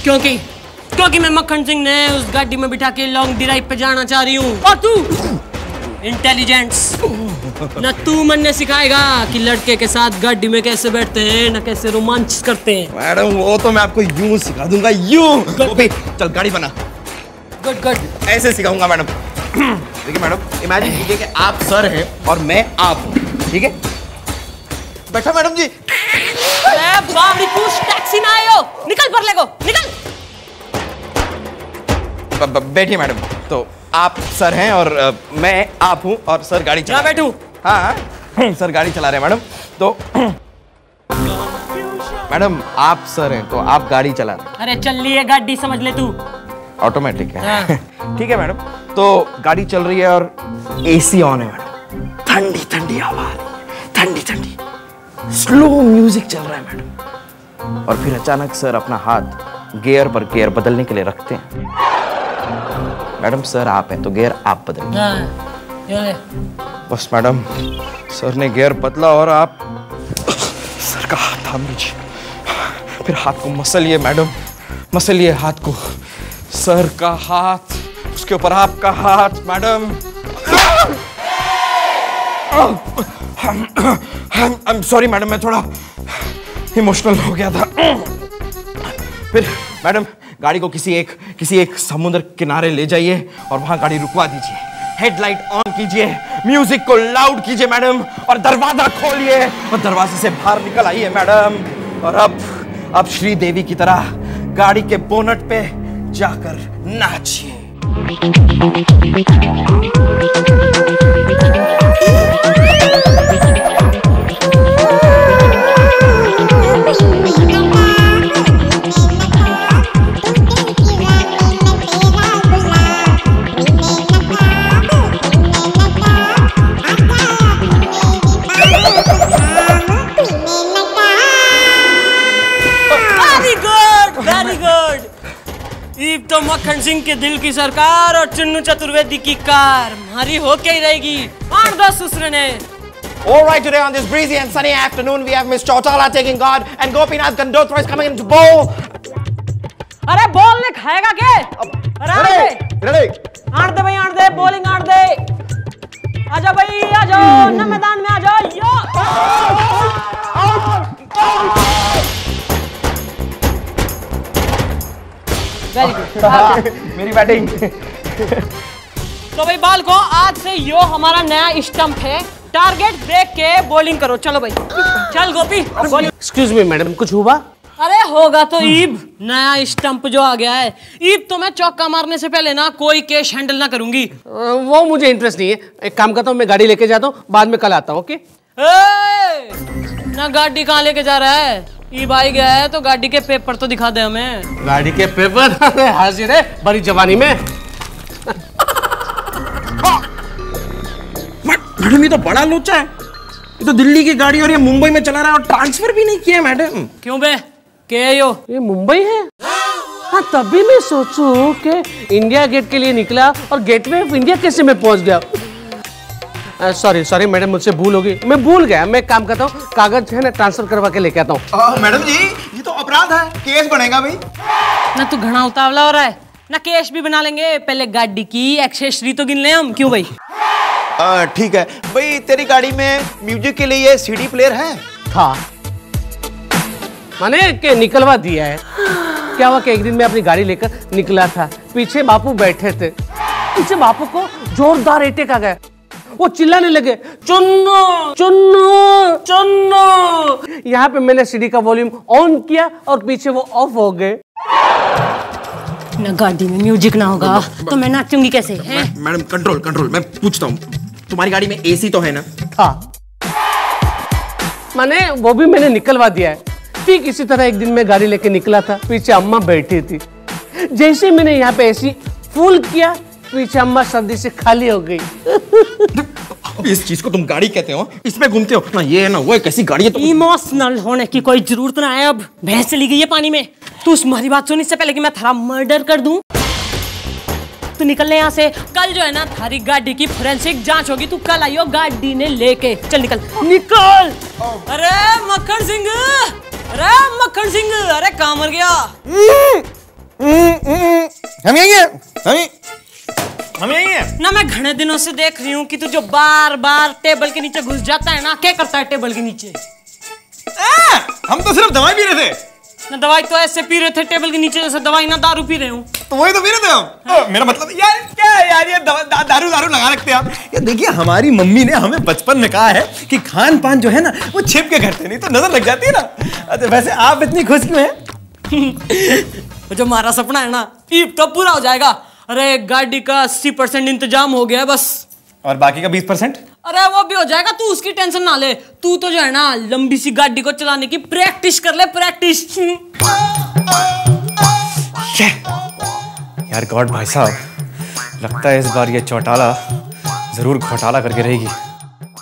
क्योंकि मैं मक्खन सिंह ने उस गाड़ी में बिठा के लॉन्ग ड्राइव पे जाना चाह रही हूँ। और तू इंटेलिजेंस न तू मन्ने सिखाएगा कि लड़के के साथ गाड़ी में कैसे बैठते हैं, न कैसे रोमांच करते हैं। मैडम वो तो मैं आपको यूं सिखा दूंगा, यूं। चल गाड़ी बना। गुड ऐसे सिखाऊंगा मैडम। देखिए मैडम, इमेजिन कीजिए कि आप सर हैं और मैं आप हूं, ठीक है? बैठा मैडम जी। बाबरी पूछ टैक्सी ना आयो, निकल पर लेगो, निकल। बैठिए मैडम। तो आप सर हैं और मैं आप हूं और सर गाड़ी चला। बैठूं? हाँ सर गाड़ी चला रहे हैं मैडम। तो मैडम आप सर हैं तो आप गाड़ी चला रहे। अरे चल ली है गाड़ी, समझ ले तू। ऑटोमेटिक है। ठीक है मैडम। तो गाड़ी चल रही है और एसी ऑन है मैडम। ठंडी ठंडी हवा आ रही है, ठंडी ठंडी स्लो म्यूजिक चल रहा है मैडम। और फिर अचानक सर अपना हाथ गियर पर गियर बदलने के लिए रखते हैं। मैडम सर आप हैं तो गियर आप बदलिए। बस मैडम सर ने गियर बदला और आप सर का हाथ थाम लीजिए, फिर हाथ को मसलिए मैडम, मसलिए हाथ को। सर का हाथ, उसके ऊपर आपका हाथ मैडम। I'm sorry मैडम, मैं थोड़ा इमोशनल हो गया था। फिर मैडम गाड़ी को किसी एक समुद्र किनारे ले जाइए और वहां गाड़ी रुकवा दीजिए। हेडलाइट ऑन कीजिए, म्यूजिक को लाउड कीजिए मैडम, और दरवाजा खोलिए और दरवाजे से बाहर निकल आइए मैडम। और अब श्रीदेवी की तरह गाड़ी के बोनट पे जाकर नाचिए। ईब तो मक्खन सिंह के दिल की सरकार और चुन्नू चतुर्वेदी की कार हमारी होके ही रहेगी। आठ दस दूसरे ने। All right, today on this breezy and sunny afternoon, we have Miss Chautala taking guard and Gopinath Gandotra is coming into bowl. अरे बॉल ने खाएगा क्या? अरे आठ दे भाई, आठ दे, बॉलिंग आठ दे। आजा भाई, आजा ना मैदान में, आजा। Very good. मेरी बैटिंग। तो भाई बाल को आज से यो हमारा नया स्टंप है। टारगेट देख के बॉलिंग करो। चलो भाई, चल गोपी। एक्सक्यूज मी मैडम, कुछ हुआ? अरे होगा तो ईब, नया स्टंप जो आ गया है। ईब तो मैं चौका मारने से पहले ना कोई कैश हैंडल ना करूंगी। वो मुझे इंटरेस्ट नहीं है। एक काम करता हूँ, मैं गाड़ी लेके जाता हूँ, बाद में कल आता हूँ। ओके? ना गाड़ी कहाँ लेके जा रहा है? ईब आई गया है तो गाड़ी के पेपर तो दिखा दे हमें। गाड़ी के पेपर? हाजिर है बड़ी जवानी में। मैडम ये तो बड़ा लोचा है, ये तो दिल्ली की गाड़ी और ये मुंबई में चला रहा है और ट्रांसफर भी नहीं किया मैडम। क्यों बे? ये मुंबई है? हाँ तभी मैं सोचूं कि इंडिया गेट के लिए निकला और गेटवे ऑफ इंडिया कैसे मैं पहुंच गया। सॉरी मैडम, मुझसे भूल हो गई, मैं भूल गया। मैं काम करता हूँ, कागज है ना ट्रांसफर करवा के लेके आता हूँ। मैडम जी ये तो अपराध है, केस बनेगा भाई। ना तू घना उतावला हो रहा है ना, केस भी बना लेंगे। पहले गाड़ी की एक्सेसरी तो गिन ले हम। क्यों भाई? ठीक है भाई, तेरी गाड़ी में म्यूजिक के लिए सीडी प्लेयर है? था, मैंने के निकलवा दिया है। क्या हुआ कि एक दिन मैं अपनी गाड़ी लेकर निकला था, पीछे बापू बैठे थे। पीछे बापू को जोरदार अटैक आ गया। वो चिल्लाने लगे, चुन्नू चुन्नू चुन्नू। यहाँ पे मैंने सीडी का वॉल्यूम ऑन किया और पीछे वो ऑफ हो गए। ना गाड़ी में म्यूजिक ना होगा तो मैं नाचूंगी कैसे? मैडम कंट्रोल कंट्रोल, मैं पूछता हूँ, तुम्हारी गाड़ी में एसी तो है ना? था, मैंने निकलवा दिया है। ठीक इसी तरह एक दिन मैं गाड़ी लेके निकला था, पीछे अम्मा बैठी थी। जैसे मैंने यहाँ पे एसी फुल किया, पीछे अम्मा सर्दी से खाली हो गई। इस चीज को तुम गाड़ी कहते हो? इसमें घूमते हो ना, ये है ना वो, कैसी गाड़ी है तुम? इमोशनल होने की कोई जरूरत ना है। अब भैंस चली गई है पानी में। तू तुम्हारी बात सुन, इससे पहले कि मैं थारा मर्डर कर दूं। तू निकलने यहाँ से। कल जो है ना थारी गाड़ी की फोरेंसिक जांच होगी। तू कल आइयो गाड़ी ने लेके। चल निकल निकल। अरे मक्खन सिंह, अरे मक्खन सिंह, अरे कहाँ मर गया? हम यही हैं, हम यही हैं। ना मैं घने दिनों से देख रही हूँ कि तू जो बार बार टेबल के नीचे घुस जाता है ना, क्या करता है टेबल के नीचे? हम तो सिर्फ दवाई पी रहे थे। ना दवाई तो ऐसे पी रहे थे टेबल के नीचे जैसे दवाई ना दारू पी रहे हूँ। तो वही तो पी रहे थे हम। मेरा मतलब यार क्या है यार, ये दारू दारू लगा रखते हैं आप। ये देखिए, हमारी मम्मी ने हमें बचपन में कहा है कि खान पान जो है ना वो छिप के करते, नहीं तो नजर लग जाती है ना। अच्छा वैसे आप इतनी खुश क्यों हैं? जो हमारा सपना है ना ईब तो पूरा हो जाएगा। अरे गाड़ी का 80% इंतजाम हो गया है बस, और बाकी का 20%? अरे वो भी हो जाएगा, तू उसकी टेंशन ना ले। तू तो जो है ना लंबी सी गाड़ी को चलाने की प्रैक्टिस कर ले, प्रैक्टिस। यार गॉड भाई साहब, लगता है इस बार ये चौटाला जरूर घोटाला करके रहेगी।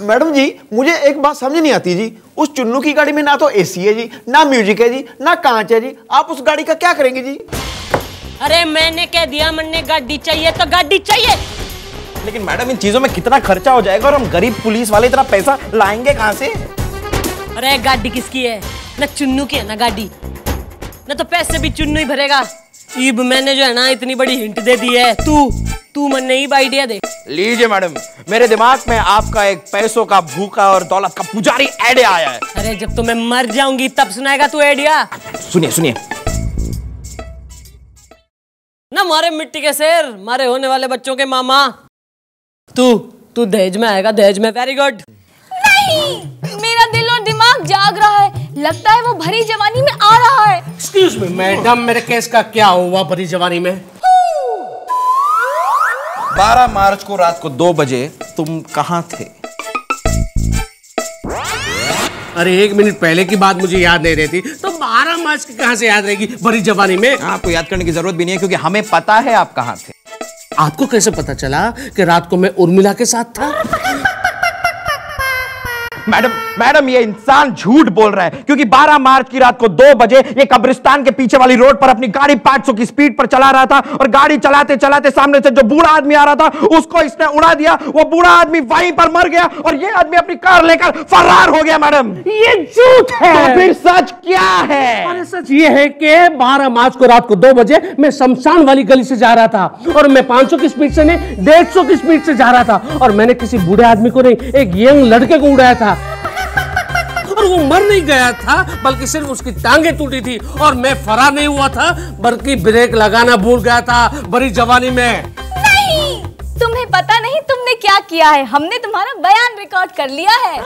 मैडम जी, मुझे एक बात समझ नहीं आती जी। उस चुन्नू की गाड़ी में ना तो एसी है जी, ना म्यूजिक है जी, ना कांच है जी। आप उस गाड़ी का क्या करेंगे जी? अरे मैंने कह दिया मैंने गाड़ी चाहिए तो गाड़ी चाहिए। लेकिन मैडम इन चीजों में कितना खर्चा हो जाएगा और हम गरीब पुलिस वाले इतना पैसा लाएंगे कहाँ से? अरे गाड़ी किसकी है? ना चुन्नू की है ना गाड़ी, ना तो पैसे भी चुन्नू ही भरेगा। ईब मैंने जो है ना इतनी बड़ी हिंट दे दी है। तू मन नहीं आइडिया दे। लीजिए मैडम, मेरे दिमाग में आपका एक पैसों का भूखा और दौलत का पुजारी आइडिया आया है। अरे जब तो मैं मर जाऊंगी तब सुनाएगा तू आइडिया। सुनिए सुनिए। ना मारे मिट्टी के शेर, मारे होने वाले बच्चों के मामा। तू दहेज में आएगा, दहेज में। Very good. नहीं, मेरा दिल और दिमाग जाग रहा है। लगता है वो भरी जवानी में आ रहा है। एक्सक्यूज मी मैडम, मेरे केस का क्या हुआ भरी जवानी में? 12 मार्च को रात को 2 बजे तुम कहाँ थे? अरे 1 मिनट पहले की बात मुझे याद नहीं रहती तो 12 मार्च की कहाँ से याद रहेगी भरी जवानी में? आपको याद करने की जरूरत भी नहीं है क्योंकि हमें पता है आप कहाँ थे। आपको कैसे पता चला कि रात को मैं उर्मिला के साथ था? मैडम ये इंसान झूठ बोल रहा है क्योंकि 12 मार्च की रात को 2 बजे ये कब्रिस्तान के पीछे वाली रोड पर अपनी गाड़ी 500 की स्पीड पर चला रहा था और गाड़ी चलाते चलाते सामने से जो बूढ़ा आदमी आ रहा था उसको इसने उड़ा दिया। वो बूढ़ा आदमी वहीं पर मर गया और ये आदमी अपनी कार लेकर फरार हो गया। मैडम ये झूठ है। तो फिर सच क्या है? अरे सच ये है कि 12 मार्च को रात को 2 बजे मैं शमशान वाली गली से जा रहा था और मैं 500 की स्पीड से नहीं 150 की स्पीड से जा रहा था और मैंने किसी बूढ़े आदमी को नहीं, एक यंग लड़के को उड़ाया था और वो मर नहीं गया था बल्कि सिर्फ उसकी टांगे टूटी थी और मैं फरार नहीं हुआ था बल्कि ब्रेक लगाना भूल गया था भरी जवानी में। नहीं, तुम्हें पता नहीं तुमने क्या किया है। हमने तुम्हारा बयान रिकॉर्ड कर लिया है।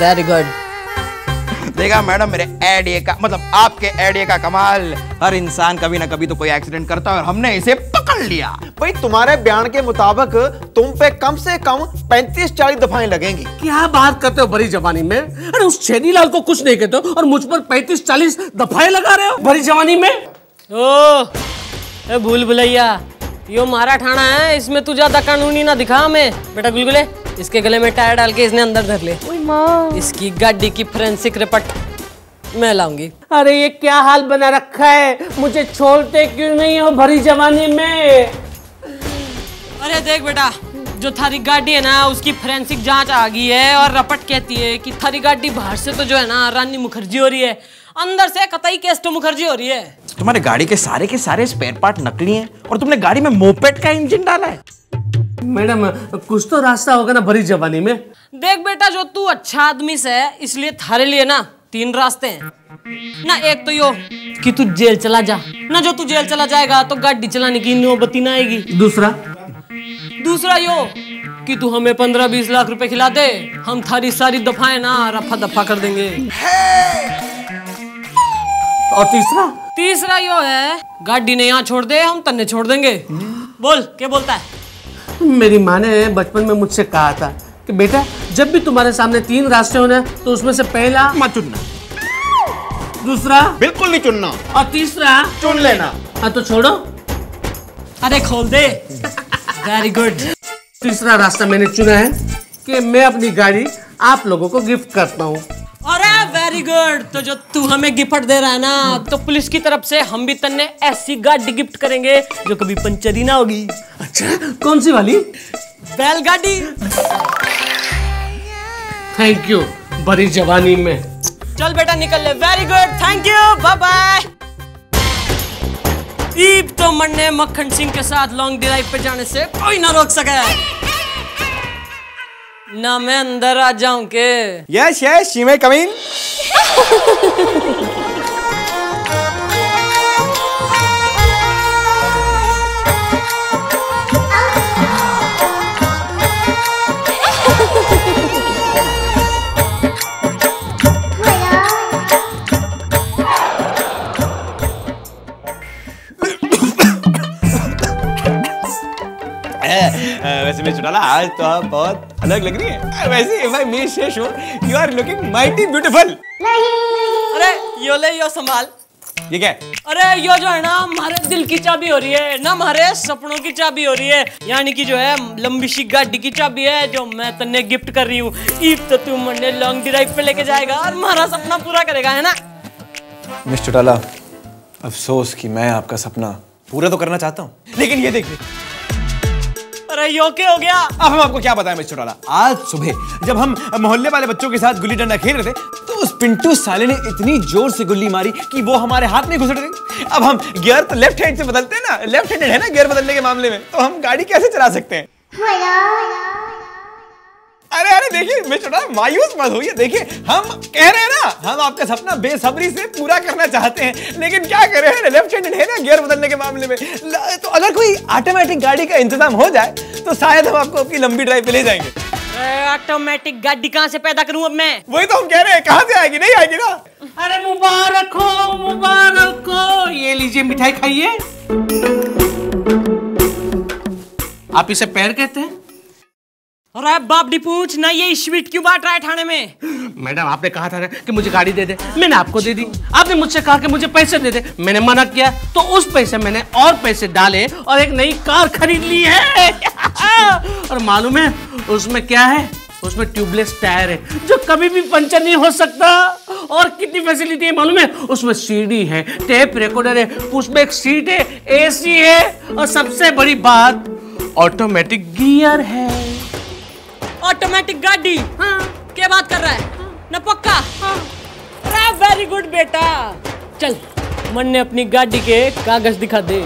Very good. देखा मैडम, मेरे आइडिया का मतलब आपके आइडिया का कमाल। हर इंसान कभी ना कभी तो कोई एक्सीडेंट करता है और हमने इसे पकड़ लिया। भाई तुम्हारे बयान के मुताबिक तुम पे कम से कम 35-40 दफाएं लगेंगी। क्या बात करते हो भरी जवानी में? अरे उस छेनीलाल को कुछ नहीं कहते हो और मुझ पर 35-40 दफाएं लगा रहे हो भरी जवानी में। ओ भूल भुलैया, यो मारा ठाना है, इसमें तू ज्यादा कानूनी ना दिखा हमें। बेटा गुलगुले, इसके गले में टायर डाल के इसने अंदर धर ले। इसकी गाड़ी की फोरेंसिक रिपोर्ट मैं लाऊंगी। अरे ये क्या हाल बना रखा है, मुझे छोड़ते क्यों नहीं हो भरी जवानी में? अरे देख बेटा, जो थारी गाड़ी है ना उसकी फोरेंसिक जांच आ गई है और रपट कहती है कि थारी गाड़ी बाहर से तो जो है ना रानी मुखर्जी हो रही है, अंदर से कतई केस्टो मुखर्जी हो रही है। तुम्हारे गाड़ी के सारे स्पेयर पार्ट नकली हैं और तुमने गाड़ी में मोपेड का इंजन डाला है। मैडम कुछ तो रास्ता होगा ना भरी जवानी में। देख बेटा, जो तू अच्छा आदमी से है इसलिए थारे लिए ना 3 रास्ते हैं ना। एक तो यो कि तू जेल चला जा ना, जो तू जेल चला जाएगा तो गाड़ी चलाने की नौबत ना आएगी। दूसरा यो कि तू हमें 15-20 लाख रुपए खिला दे, हम थारी सारी दफाएं ना रफा दफा कर देंगे। और तीसरा यो है गाड़ी ने यहाँ छोड़ दे, हम तन्ने छोड़ देंगे। बोल क्या बोलता है? मेरी माँ ने बचपन में मुझसे कहा था कि बेटा जब भी तुम्हारे सामने 3 रास्ते होने तो उसमें से पहला मत चुनना, दूसरा बिल्कुल नहीं चुनना, और तीसरा चुन लेना। हाँ तो छोड़ो। अरे खोल दे। Very good. तीसरा रास्ता मैंने चुना है कि मैं अपनी गाड़ी आप लोगों को गिफ्ट करता हूँ। अरे वेरी गुड। तो जो तू हमें गिफ्ट दे रहा है ना, तो पुलिस की तरफ से हम भी तन्ने ऐसी गाड़ी गिफ्ट करेंगे जो कभी पंचर ही ना होगी। अच्छा कौन सी वाली? बैलगाड़ी। थैंक यू भरी जवानी में। चल बेटा निकल ले। Very good, thank you, bye bye. ईब तो मन्ने मक्खन सिंह के साथ लॉन्ग ड्राइव पे जाने से कोई ना रोक सके। ना मैं अंदर आ जाऊं के? यस यस, शी मे कम इन। वैसे मैं चुटाला, आज तो आप बहुत अलग लग रही है। वैसे if I may say so, you are looking mighty beautiful। अरे यो ले, यो संभाल। ये क्या? अरे यो जो है ना हमारे दिल की चाबी हो रही है ना, हमारे सपनों की चाबी हो रही है। यानी कि जो है लंबी सी गाड़ी की चाबी है जो मैं तन्ने गिफ्ट कर रही हूँ। ईब तो तू मन्ने लॉन्ग ड्राइव पे लेके जाएगा और हमारा सपना पूरा करेगा, है ना? मिस्टर चौटाला, अफसोस कि मैं आपका सपना पूरा तो करना चाहता हूँ, लेकिन ये देखिए। अरे यो क्या हो गया? अब हम आपको क्या बताएं मिस्टर चौटाला, आज सुबह जब हम मोहल्ले वाले बच्चों के साथ गुल्ली डंडा खेल रहे थे तो उस पिंटू साले ने इतनी जोर से गुल्ली मारी कि वो हमारे हाथ में घुस रही। अब हम गियर तो लेफ्ट हैंड से बदलते हैं ना, लेफ्ट हैंडेड है ना गियर बदलने के मामले में, तो हम गाड़ी कैसे चला सकते हैं? अरे अरे देखिए मिस्टर चौटाला, मायूस मत होइए। देखिए हम कह रहे हैं ना, हम आपका सपना बेसब्री से पूरा करना चाहते हैं, लेकिन क्या करें, लेफ्ट हैंडेड है ना गियर बदलने के मामले में। तो अगर कोई ऑटोमेटिक गाड़ी का इंतजाम हो जाए तो शायद हम आपको अपनी लंबी ड्राइव पे ले जाएंगे। ऑटोमेटिक गाड़ी कहाँ से पैदा करूं अब मैं? वही तो हम कह रहे हैं, कहाँ से आएगी? नहीं आएगी ना। अरे मुबारक हो, मुबारक हो। ये लीजिए मिठाई खाइए। आप इसे पैर कहते हैं? अरे बाप डी पूछ ना, ये स्वीट क्यों बांट रहा है थाने में? मैडम आपने कहा था ना कि मुझे गाड़ी दे दे, मैंने आपको दे दी। आपने मुझसे कहा कि मुझे पैसे दे दे, मैंने मना किया, तो उस पैसे मैंने और पैसे डाले और एक नई कार खरीद ली है। और मालूम है उसमें क्या है? उसमें ट्यूबलेस टायर है जो कभी भी पंचर नहीं हो सकता। और कितनी फैसिलिटी है मालूम है? उसमें सीडी है, टेप रिकॉर्डर है, उसमें एक सीट है, एसी है, और सबसे बड़ी बात ऑटोमेटिक गियर है। ऑटोमेटिक गाड़ी? हाँ। क्या बात कर रहा है? ना पक्का? हाँ। वेरी गुड बेटा। चल मन ने अपनी गाड़ी के कागज दिखा दे।